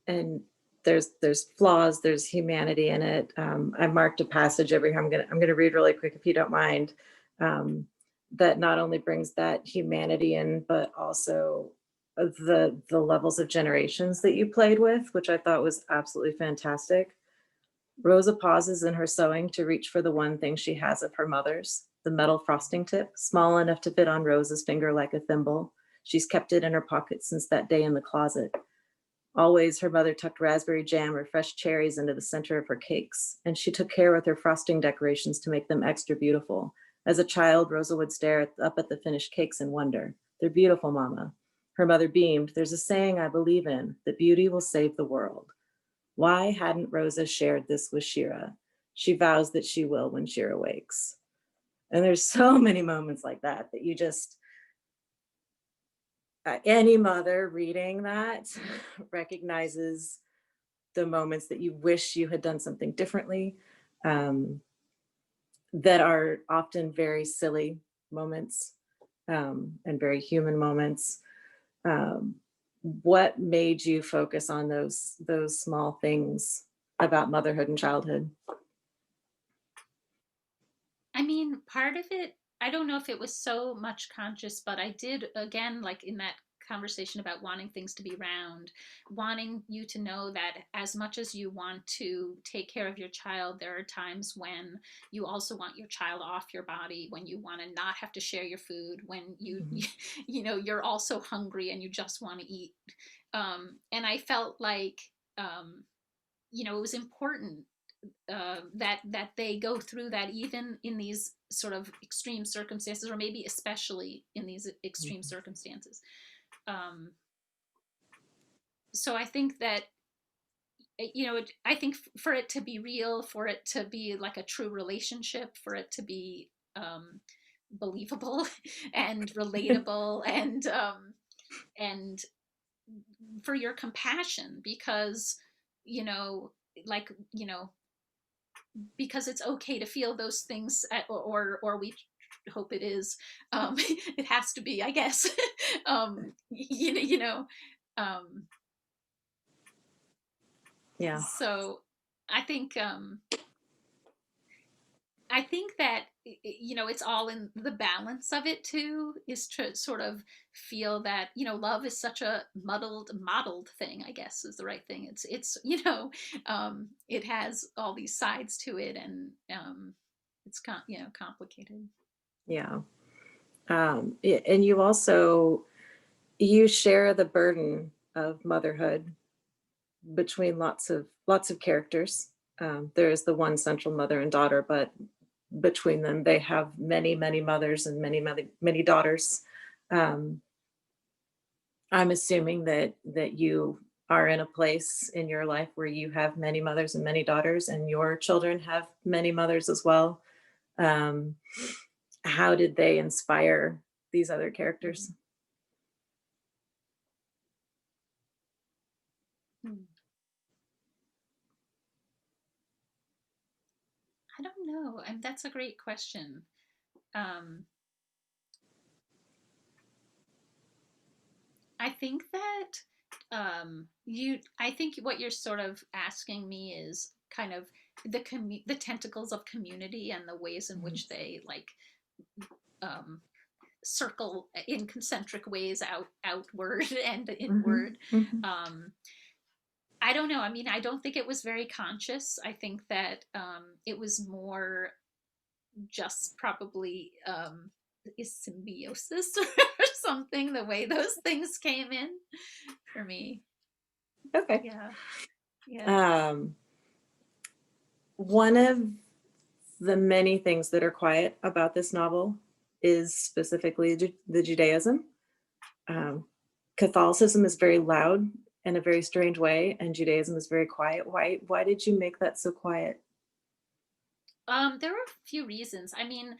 and there's flaws, there's humanity in it. I marked a passage over here. I'm gonna read really quick if you don't mind. Um, that not only brings that humanity in, but also the levels of generations that you played with, which I thought was absolutely fantastic. Rosa pauses in her sewing to reach for the one thing she has of her mother's, the metal frosting tip, small enough to fit on Rosa's finger like a thimble. She's kept it in her pocket since that day in the closet. Always, her mother tucked raspberry jam or fresh cherries into the center of her cakes, and she took care with her frosting decorations to make them extra beautiful. As a child, Rosa would stare up at the finished cakes and wonder, "They're beautiful, Mama." Her mother beamed, "There's a saying I believe in, that beauty will save the world." Why hadn't Rosa shared this with Shira? She vows that she will when Shira wakes. And there's so many moments like that you just, any mother reading that recognizes the moments that you wish you had done something differently, um, that are often very silly moments, and very human moments. Um, what made you focus on those small things about motherhood and childhood? I mean, part of it, I don't know if it was so much conscious, but I did, again, like in that conversation about wanting things to be round, wanting you to know that as much as you want to take care of your child, there are times when you also want your child off your body, when you want to not have to share your food, when Mhm. you're also hungry and you just want to eat. And I felt like, um, it was important that they go through that even in these sort of extreme circumstances, or maybe especially in these extreme Mhm. circumstances. Um, so I think that, you know, I think for it to be real, for it to be like a true relationship, for it to be believable and relatable, and for your compassion, because, you know, like, you know, because it's okay to feel those things, or we hope it is. It has to be, I guess. You know, um, Yeah. so I think, I think that, you know, it's all in the balance of it too, is to sort of feel that, you know, love is such a modeled thing, I guess is the right thing. It's you know, it has all these sides to it, and it's you know, complicated. Yeah. And you also, you share the burden of motherhood between lots of characters. There is the one central mother and daughter, but between them, they have many mothers and many daughters. Um, I'm assuming that you are in a place in your life where you have many mothers and many daughters, and your children have many mothers as well. Um, how did they inspire these other characters? Hmm. I don't know, and that's a great question. um I think that, I think what you're sort of asking me is kind of the tentacles of community and the ways in Mhm. which they like, um, circle in concentric ways outward and Mhm, inward. mhm. Um, I don't know. I mean, I don't think it was very conscious. I think that, it was more just probably, is symbiosis or something. The way those things came in for me. Okay. Yeah. Yeah. Um, one of the many things that are quiet about this novel is specifically the Judaism. Um, Catholicism is very loud in a very strange way, and Judaism is very quiet. Why did you make that so quiet? There were a few reasons. I mean,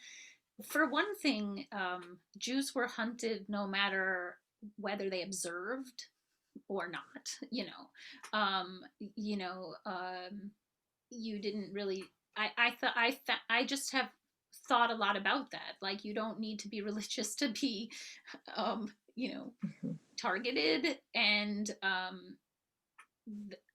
for one thing, Jews were hunted no matter whether they observed or not. You know, you didn't really. I thought I just have thought a lot about that. Like, you don't need to be religious to be, you know, Mhm, targeted, and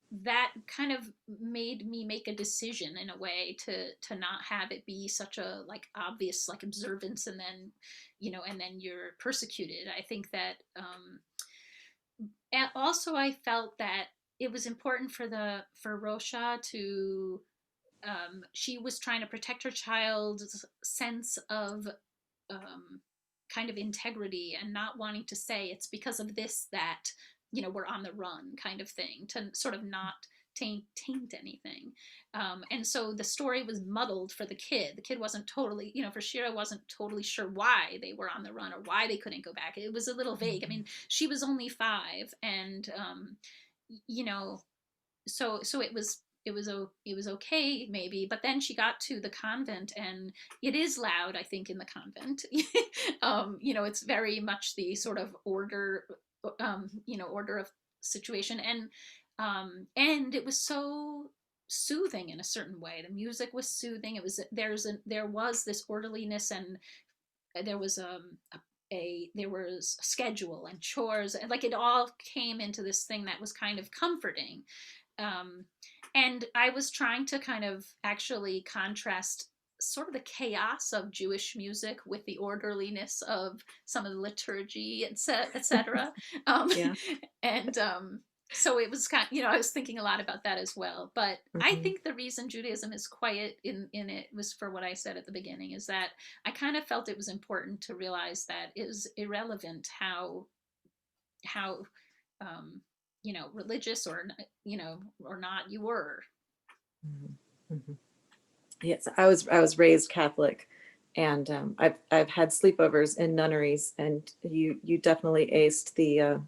that kind of made me make a decision in a way to not have it be such a like obvious like observance, and then, you know, and then you're persecuted. I think that, and also I felt that it was important for Rosha to, she was trying to protect her child's sense of, um, kind of integrity, and not wanting to say it's because of this that, you know, we're on the run, kind of thing, to sort of not taint anything. And so the story was muddled for the kid. The kid wasn't totally, you know, for Shira wasn't totally sure why they were on the run or why they couldn't go back. It was a little vague. I mhm, mean, she was only 5, and, you know, so it was okay maybe, but then she got to the convent, and it is loud, I think, in the convent. You know, it's very much the sort of order, you know, order of situation, and it was so soothing in a certain way. The music was soothing. It was there was this orderliness, and there was, there was a schedule and chores, and like it all came into this thing that was kind of comforting. um, and I was trying to kind of actually contrast sort of the chaos of Jewish music with the orderliness of some of the liturgy, etc. Um, yeah. and so it was kind of, you know, I was thinking a lot about that as well. But I Mhm, think the reason Judaism is quiet in it was for what I said at the beginning, is that I kind of felt it was important to realize that it is irrelevant how, um, you know, religious or, you know, or not you were. mhm, mhm. Yes, I was raised Catholic, And I've had sleepovers in nunneries, and you definitely aced the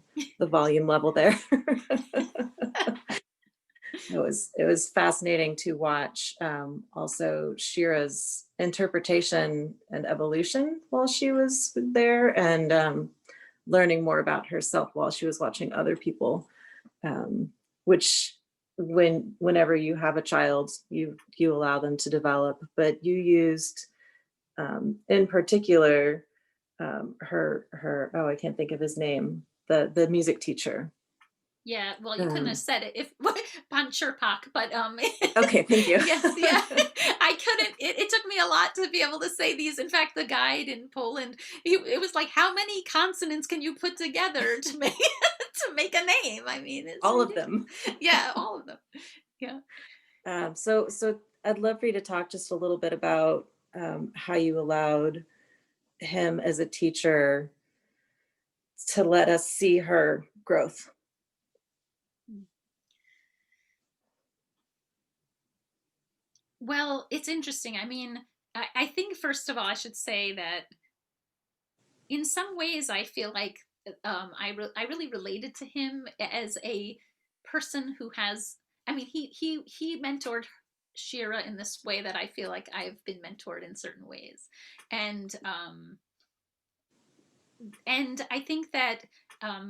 volume level there. It was fascinating to watch also Shira's interpretation and evolution while she was there, and learning more about herself while she was watching other people, which whenever you have a child, you allow them to develop. But you used in particular her oh, I can't think of his name, the music teacher. Yeah, well, you couldn't have said it if Pancherpak, but Okay, thank you. yes, yeah. I couldn't. It took me a lot to be able to say these. In fact, the guide in Poland, it was like, how many consonants can you put together to make to make a name? I mean, it's All of ridiculous. them. Yeah, all of them. Yeah. So I'd love for you to talk just a little bit about how you allowed him as a teacher to let us see her growth. Well, it's interesting. I mean, I think first of all, I should say that in some ways, I feel like I really related to him as a person who has. I mean, he mentored Shira in this way that I feel like I've been mentored in certain ways, and I think that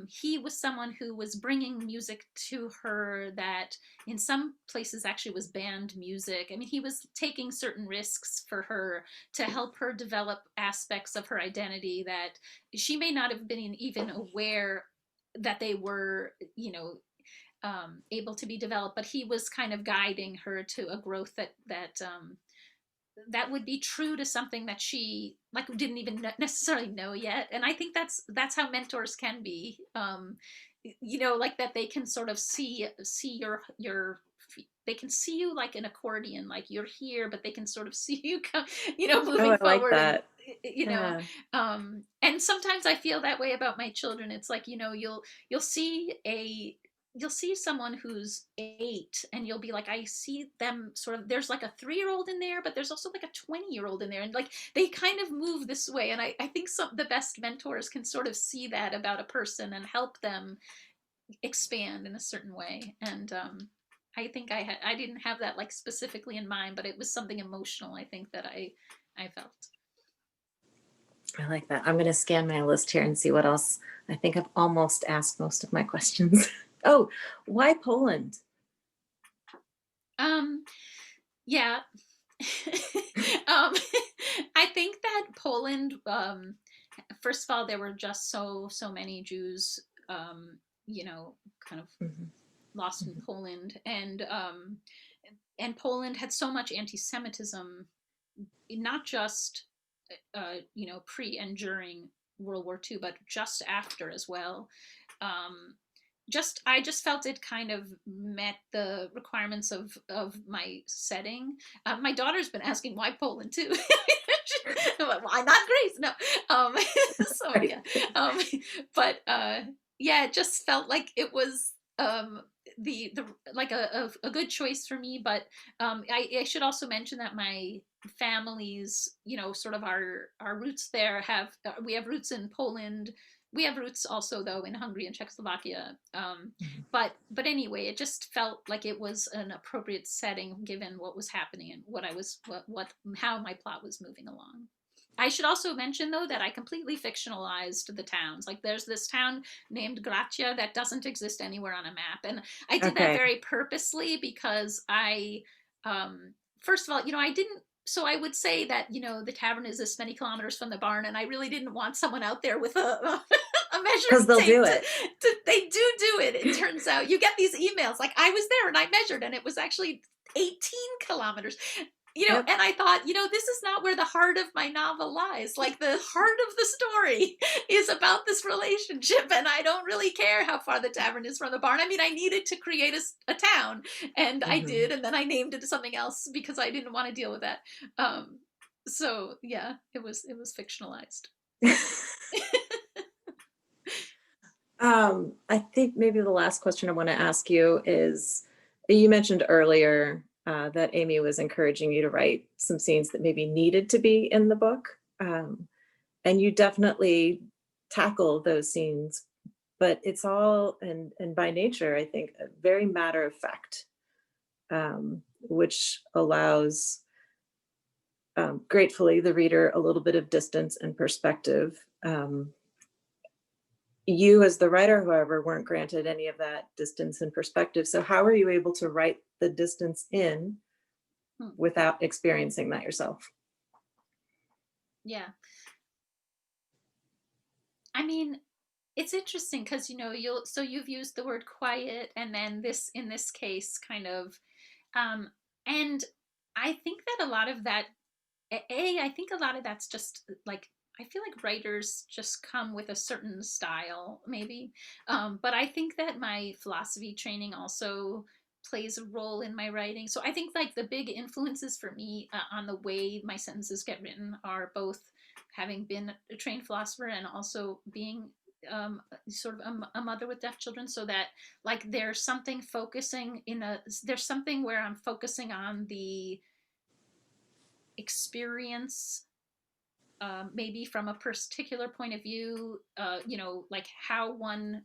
he was someone who was bringing music to her that in some places actually was banned music. I mean, he was taking certain risks for her to help her develop aspects of her identity that she may not have been even aware that they were, able to be developed, but he was kind of guiding her to a growth that would be true to something that she like didn't even necessarily know yet. And I think that's how mentors can be, like that they can sort of see your they can see you like an accordion, like you're here, but they can sort of see you come, moving Oh, I like forward. that. And, Yeah. and sometimes I feel that way about my children. It's like, you'll see you'll see someone who's 8 and you'll be like, I see them sort of, there's like a 3-year-old in there, but there's also like a 20-year-old in there, and like they kind of move this way. And I think the best mentors can sort of see that about a person and help them expand in a certain way. And I think I didn't have that like specifically in mind, but it was something emotional, I think, that I felt. I like that. I'm going to scan my list here and see what else. I think I've almost asked most of my questions. Oh, why Poland? Yeah. I think that Poland, first of all, there were just so many Jews, kind of lost in Poland, and Poland had so much anti-Semitism, not just pre and during World War II, but just after as well. I just felt it kind of met the requirements of my setting. My daughter's been asking why Poland too. Why not Greece? No. So yeah. But yeah, it just felt like it was the like a good choice for me. But I should also mention that my families, sort of our roots there we have roots in Poland. We have roots also, though, in Hungary and Czechoslovakia. But anyway, it just felt like it was an appropriate setting given what was happening and how my plot was moving along. I should also mention, though, that I completely fictionalized the towns. Like, there's this town named Gracia that doesn't exist anywhere on a map. And I did that very purposely because first of all, I didn't. So I would say that, the tavern is this many kilometers from the barn, and I really didn't want someone out there with a measuring because they'll tape do it. They do it. It turns out you get these emails like, I was there and I measured, and it was actually 18 kilometers. Yep. And I thought, this is not where the heart of my novel lies. Like, the heart of the story is about this relationship, and I don't really care how far the tavern is from the barn. I mean, I needed to create a town, and I did, and then I named it something else because I didn't want to deal with that. So yeah, it was fictionalized. I think maybe the last question I want to ask you is, you mentioned earlier that Amy was encouraging you to write some scenes that maybe needed to be in the book. And you definitely tackle those scenes, but it's all, and by nature, I think, a very matter of fact, which allows, gratefully, the reader a little bit of distance and perspective. You as the writer, however, weren't granted any of that distance and perspective. So how are you able to write the distance in without experiencing that yourself? Yeah. I mean, it's interesting because, you know, you've used the word quiet, and then this, in this case, kind of, and I think that a lot of that, I think a lot of that's just like, I feel like writers just come with a certain style, maybe. But I think that my philosophy training also plays a role in my writing. So I think like the big influences for me on the way my sentences get written are both having been a trained philosopher and also being sort of a mother with deaf children, so that like there's something there's something where I'm focusing on the experience, maybe from a particular point of view, you know, like how one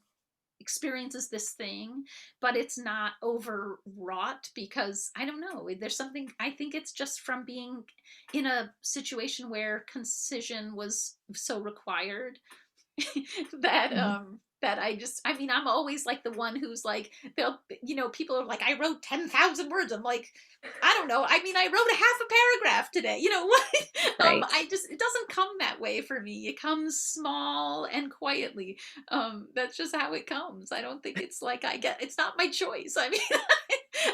experiences this thing, but it's not overwrought, because I don't know, there's something, I think it's just from being in a situation where concision was so required that that I mean, I'm always like the one who's like, they'll, you know, people are like, I wrote 10,000 words. I'm like, I don't know. I mean, I wrote a half a paragraph today, you know what? Right. It doesn't come that way for me. It comes small and quietly. That's just how it comes. I don't think it's like it's not my choice. I mean,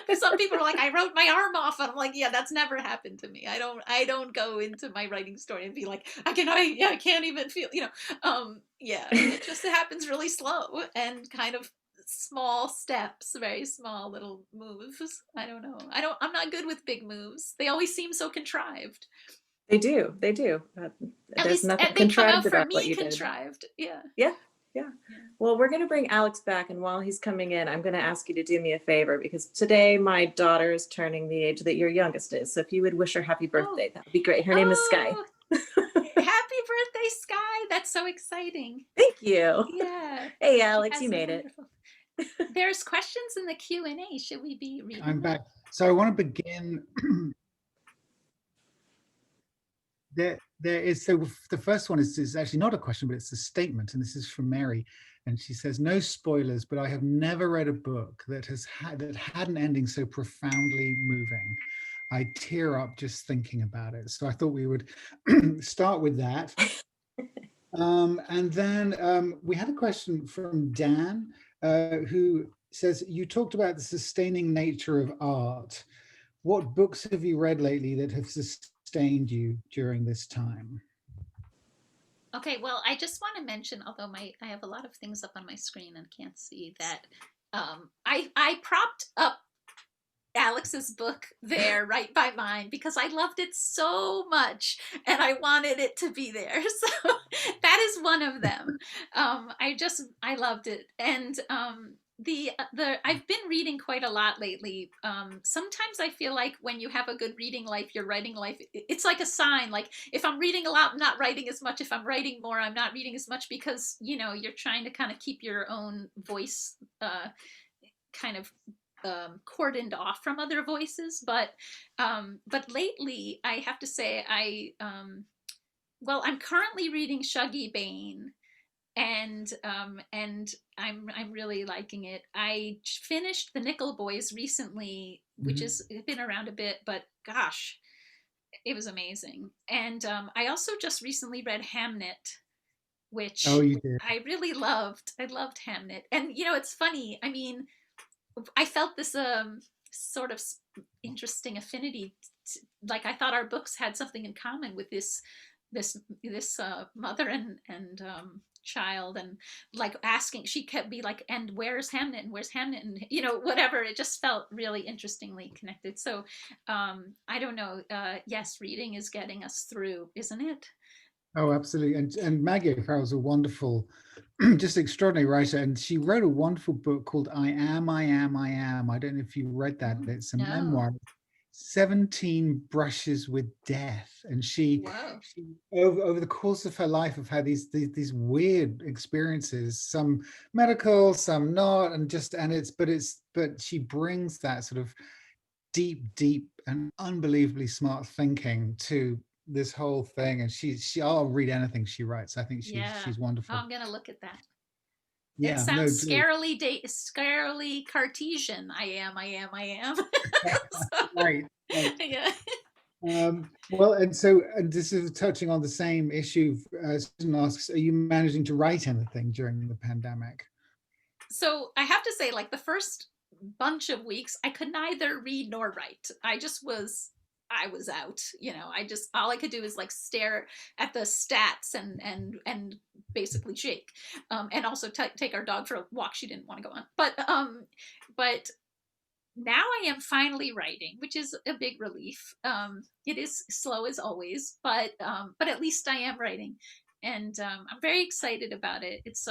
because some people are like, I wrote my arm off, and I'm like, yeah, that's never happened to me. I don't go into my writing story and be like, I can't even feel, you know. Yeah, it just happens really slow and kind of small steps, very small little moves. I don't know. I'm not good with big moves. They always seem so contrived. They do. At There's least nothing they come out contrived for about what me you did. contrived. Yeah. Yeah. Well, we're going to bring Alex back, and while he's coming in, I'm going to ask you to do me a favor, because today my daughter is turning the age that your youngest is. So if you would wish her happy birthday, that would be great. Her name is Sky. Happy birthday, Sky. That's so exciting. Thank you. Yeah. Hey, Alex, you made it. There's questions in the Q&A. Should we be reading I'm them? back. So I want to begin. There is, so the first one is actually not a question, but it's a statement, and this is from Mary, and she says, no spoilers, but I have never read a book that had an ending so profoundly moving. I tear up just thinking about it. So I thought we would start with that. And then we had a question from Dan, who says, you talked about the sustaining nature of art. What books have you read lately that have sustained you during this time? Okay, well, I just want to mention, although I have a lot of things up on my screen and can't see that, I propped up Alex's book there right by mine because I loved it so much and I wanted it to be there. So that is one of them. I loved it. And I've been reading quite a lot lately. Sometimes I feel like when you have a good reading life, your writing life, it's like a sign. Like if I'm reading a lot, I'm not writing as much. If I'm writing more, I'm not reading as much, because, you know, you're trying to kind of keep your own voice kind of cordoned off from other voices. But lately I have to say I'm currently reading Shuggie Bain, and I'm really liking it. I finished The Nickel Boys recently, which is been around a bit, but gosh, it was amazing. And I also just recently read Hamnet, which I really loved. I loved Hamnet. And you know, it's funny, I mean, I felt this sort of interesting affinity. Like I thought our books had something in common with this mother and child, and like asking, she kept be like, and where's Hamnet, and where's Hamnet, and you know, whatever. It just felt really interestingly connected. So I don't know. Yes, reading is getting us through, isn't it? Oh, absolutely. And Maggie O'Farrell's a wonderful, just extraordinary writer. And she wrote a wonderful book called I Am, I Am, I Am. I don't know if you read that, but it's a memoir. 17 brushes with death, and she over the course of her life have had these weird experiences, some medical, some not, and but she brings that sort of deep and unbelievably smart thinking to this whole thing, and I'll read anything she writes. I think she's wonderful. I'm gonna look at that. Yeah, it sounds scarily Cartesian. I am. So, right. yeah. Well, and this is touching on the same issue. Susan asks, are you managing to write anything during the pandemic? So I have to say, like, the first bunch of weeks, I could neither read nor write. I was out, all I could do is like stare at the stats and basically shake, and also take our dog for a walk she didn't want to go on. But now I am finally writing, which is a big relief. It is slow as always, but at least I am writing, and I'm very excited about it. It's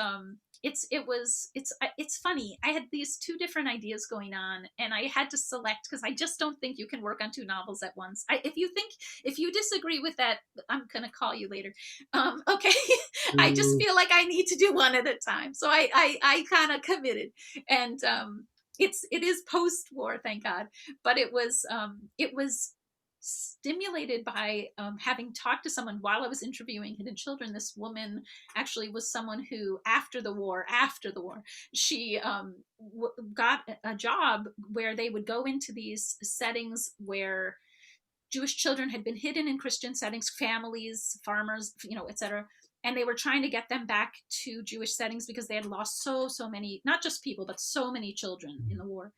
funny. I had these two different ideas going on, and I had to select because I just don't think you can work on two novels at once. If you disagree with that, I'm gonna call you later. Okay, I just feel like I need to do one at a time, so I kind of committed, and it is post-war, thank God, but it was stimulated by having talked to someone while I was interviewing hidden children. This woman actually was someone who after the war she got a job where they would go into these settings where Jewish children had been hidden in Christian settings, families, farmers, etc. And they were trying to get them back to Jewish settings because they had lost so many, not just people, but so many children in the war.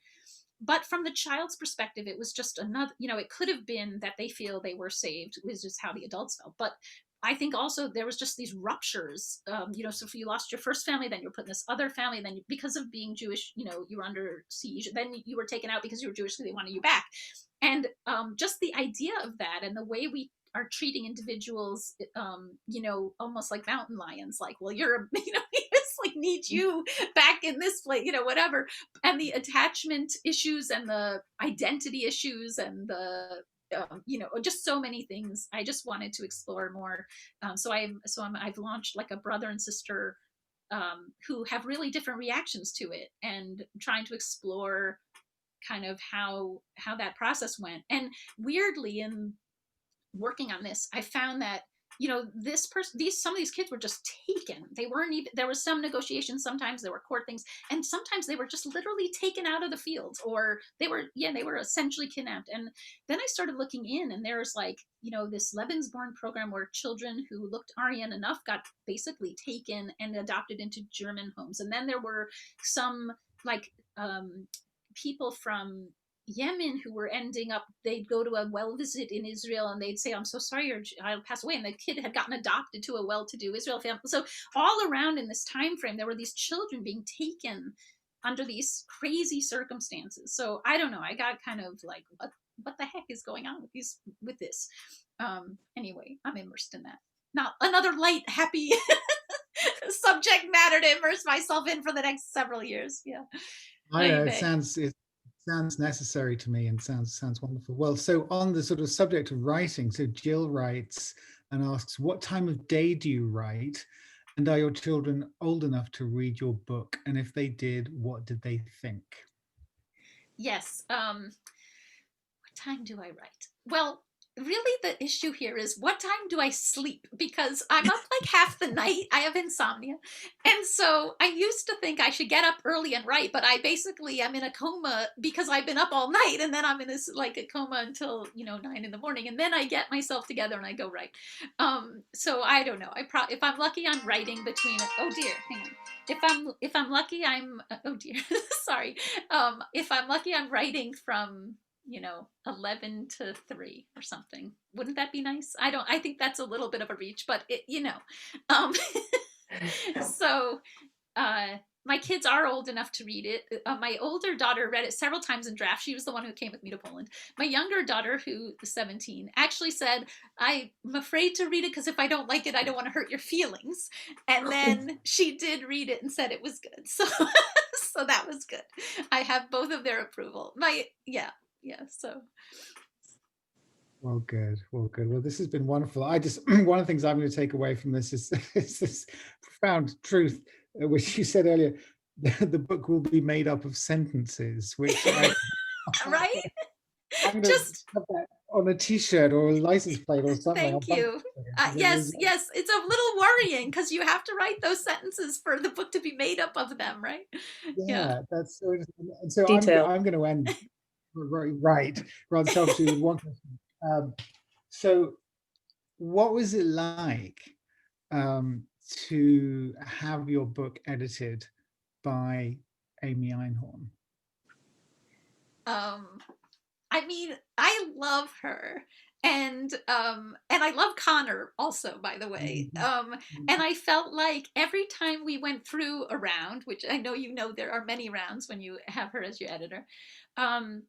But from the child's perspective, it was just another, it could have been that they feel they were saved, which is how the adults felt. But I think also there was just these ruptures, so if you lost your first family, then you're put in this other family, then because of being Jewish, you were under siege, then you were taken out because you were Jewish, so they wanted you back. And just the idea of that and the way we are treating individuals, almost like mountain lions, like, well, you're, it's like, need you back in this place, whatever. And the attachment issues and the identity issues and the, just so many things I just wanted to explore more. I've launched like a brother and sister who have really different reactions to it, and trying to explore kind of how that process went. And weirdly, in working on this, I found that some of these kids were just taken. They weren't even, there was some negotiation, sometimes there were court things, and sometimes they were just literally taken out of the fields, or they were essentially kidnapped. And then I started looking in, and there was like, this Lebensborn program where children who looked Aryan enough got basically taken and adopted into German homes. And then there were some like people from Yemen who were ending up, they'd go to a well visit in Israel and they'd say, I'm so sorry, your child passed away. And the kid had gotten adopted to a well-to-do Israel family. So all around in this time frame, there were these children being taken under these crazy circumstances. So I don't know, I got kind of like, what the heck is going on with this? Anyway, I'm immersed in that. Not another light, happy subject matter to immerse myself in for the next several years. Yeah. It sounds necessary to me, and sounds wonderful. Well, so on the sort of subject of writing, so Jill writes and asks, what time of day do you write? And are your children old enough to read your book? And if they did, what did they think? Yes. What time do I write? Well, really the issue here is, what time do I sleep? Because I'm up like half the night. I have insomnia. And so I used to think I should get up early and write, but I'm in a coma because I've been up all night, and then I'm in this like a coma until 9 in the morning, and then I get myself together and I go write. So I don't know. If I'm lucky, I'm writing between, oh dear, hang on. If I'm lucky, I'm oh dear, sorry. If I'm lucky, I'm writing from 11 to 3 or something. Wouldn't that be nice? I think that's a little bit of a reach, but so my kids are old enough to read it. My older daughter read it several times in draft. She was the one who came with me to Poland. My younger daughter, who is 17, actually said, I'm afraid to read it because if I don't like it, I don't want to hurt your feelings. And then she did read it and said it was good. So so that was good. I have both of their approval. So Well, good. Well, good. Well, this has been wonderful. I just, one of the things I'm going to take away from this is this profound truth, which you said earlier, the book will be made up of sentences, which Right? I'm going to Just have that on a t-shirt or a license plate or something. thank you. Yes, yes, it's a little worrying because you have to write those sentences for the book to be made up of them, right? Yeah. Yeah, that's so interesting. And so Detail. I'm going to end right, rather selfishly with one question. So what was it like to have your book edited by Amy Einhorn? I mean, I love her. And I love Connor also, by the way. And I felt like every time we went through a round, which I know you know there are many rounds when you have her as your editor, I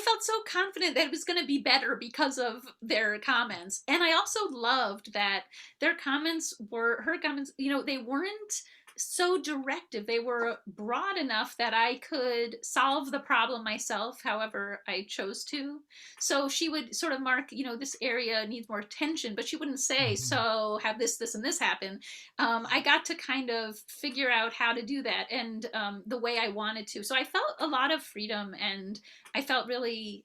felt so confident that it was going to be better because of their comments. And I also loved that her comments, they weren't so directive. They were broad enough that I could solve the problem myself, however I chose to. So she would sort of mark, this area needs more attention, but she wouldn't say, so have this, and this happen. I got to kind of figure out how to do that and the way I wanted to. So I felt a lot of freedom, and I felt really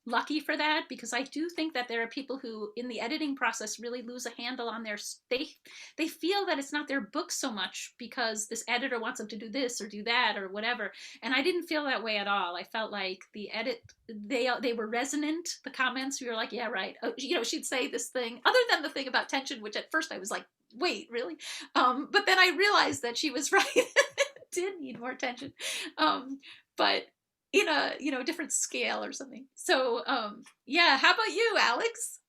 lucky for that, because I do think that there are people who in the editing process really lose a handle on they feel that it's not their book so much because this editor wants them to do this or do that or whatever. And I didn't feel that way at all. I felt like the edit, they were resonant. The comments, we were like, yeah, right. She'd say this thing, other than the thing about tension, which at first I was like, wait, really? But then I realized that she was right. It did need more tension. But in a different scale or something. So yeah, how about you, Alex?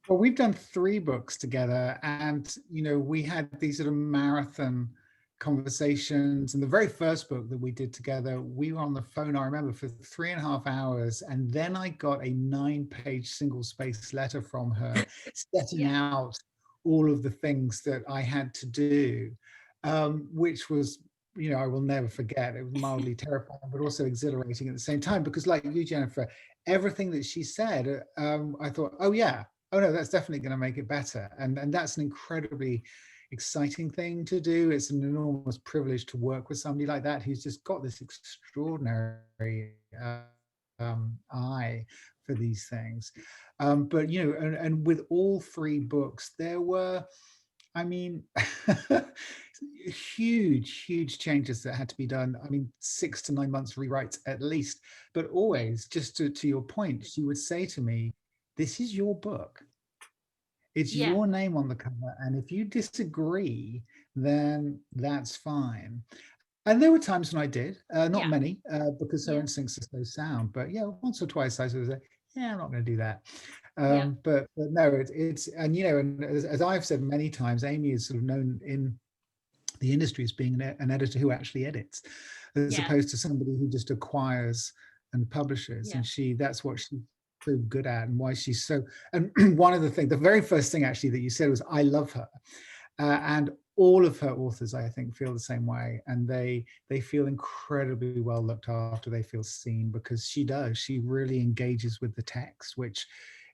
Well, we've done 3 books together, and we had these sort of marathon conversations. And the very first book that we did together, we were on the phone, I remember, for 3.5 hours, and then I got a 9-page single-spaced letter from her setting out all of the things that I had to do, which was, I will never forget. It was mildly terrifying, but also exhilarating at the same time, because like you, Jennifer, everything that she said, I thought, oh yeah, oh no, that's definitely going to make it better. And that's an incredibly exciting thing to do. It's an enormous privilege to work with somebody like that, who's just got this extraordinary eye for these things. But, and with all 3 books, there were, I mean, huge changes that had to be done. I mean, 6 to 9 months rewrites at least, but always, just to your point, she would say to me, this is your book. It's your name on the cover. And if you disagree, then that's fine. And there were times when I did, not many, because her instincts are so sound, but once or twice I sort of say, I'm not going to do that. But no, it's and as I've said many times, Amy is sort of known in the industry as being an editor who actually edits, as opposed to somebody who just acquires and publishes. And that's what she's so good at, and why she's so. And one of the very first thing actually that you said was, I love her, and all of her authors, I think, feel the same way, and they feel incredibly well looked after. They feel seen, because she does. She really engages with the text, which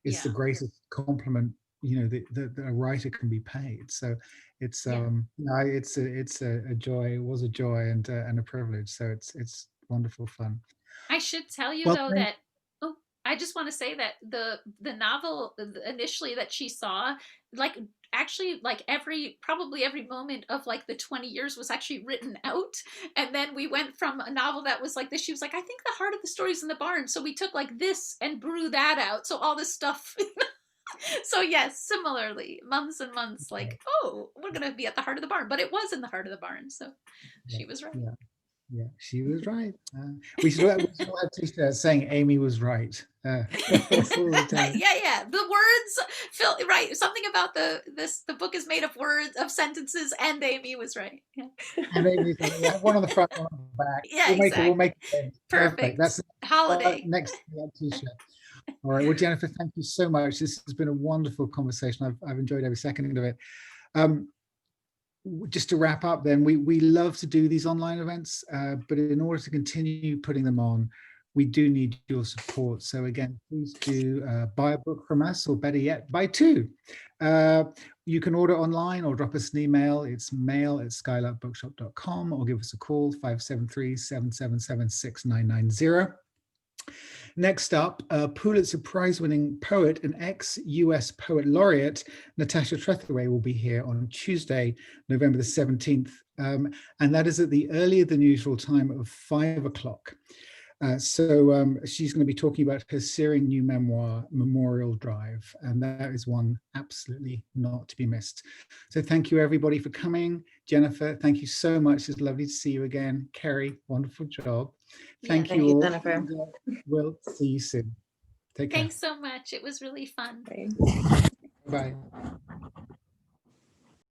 is the greatest compliment that a writer can be paid. So it's it's a joy. It was a joy and a privilege. So it's wonderful fun. I should tell you though that I just want to say that the novel initially that she saw, actually probably every moment of like the 20 years was actually written out. And then we went from a novel that was like this, she was like, I think the heart of the story's in the barn, so we took like this and brew that out, so all this stuff. So yes, similarly, months and months, like, oh, we're gonna be at the heart of the barn, but it was in the heart of the barn, so she was right. She was right. We should have t-shirts saying Amy was right. The words feel right. Something about the book is made of words, of sentences, and Amy was right. And Amy, one on the front, one on the back. We'll make it perfect. That's holiday next t-shirt. All right. Well, Jennifer, thank you so much. This has been a wonderful conversation. I've enjoyed every second of it. Just to wrap up then, we love to do these online events, but in order to continue putting them on, we do need your support. So again, please do buy a book from us, or better yet, buy two. You can order online or drop us an email. It's mail@skylarkbookshop.com, or give us a call, 573-777-6990. Next up, Pulitzer Prize-winning poet and ex-US poet laureate Natasha Trethewey will be here on Tuesday, November the 17th, and that is at the earlier than usual time of 5 o'clock. So she's going to be talking about her searing new memoir, Memorial Drive, and that is one absolutely not to be missed. So thank you everybody for coming. Jennifer, thank you so much. It's lovely to see you again. Kerry, wonderful job. Thank you all. Jennifer. And, we'll see you soon. Take care. Thanks so much. It was really fun. Okay. Bye.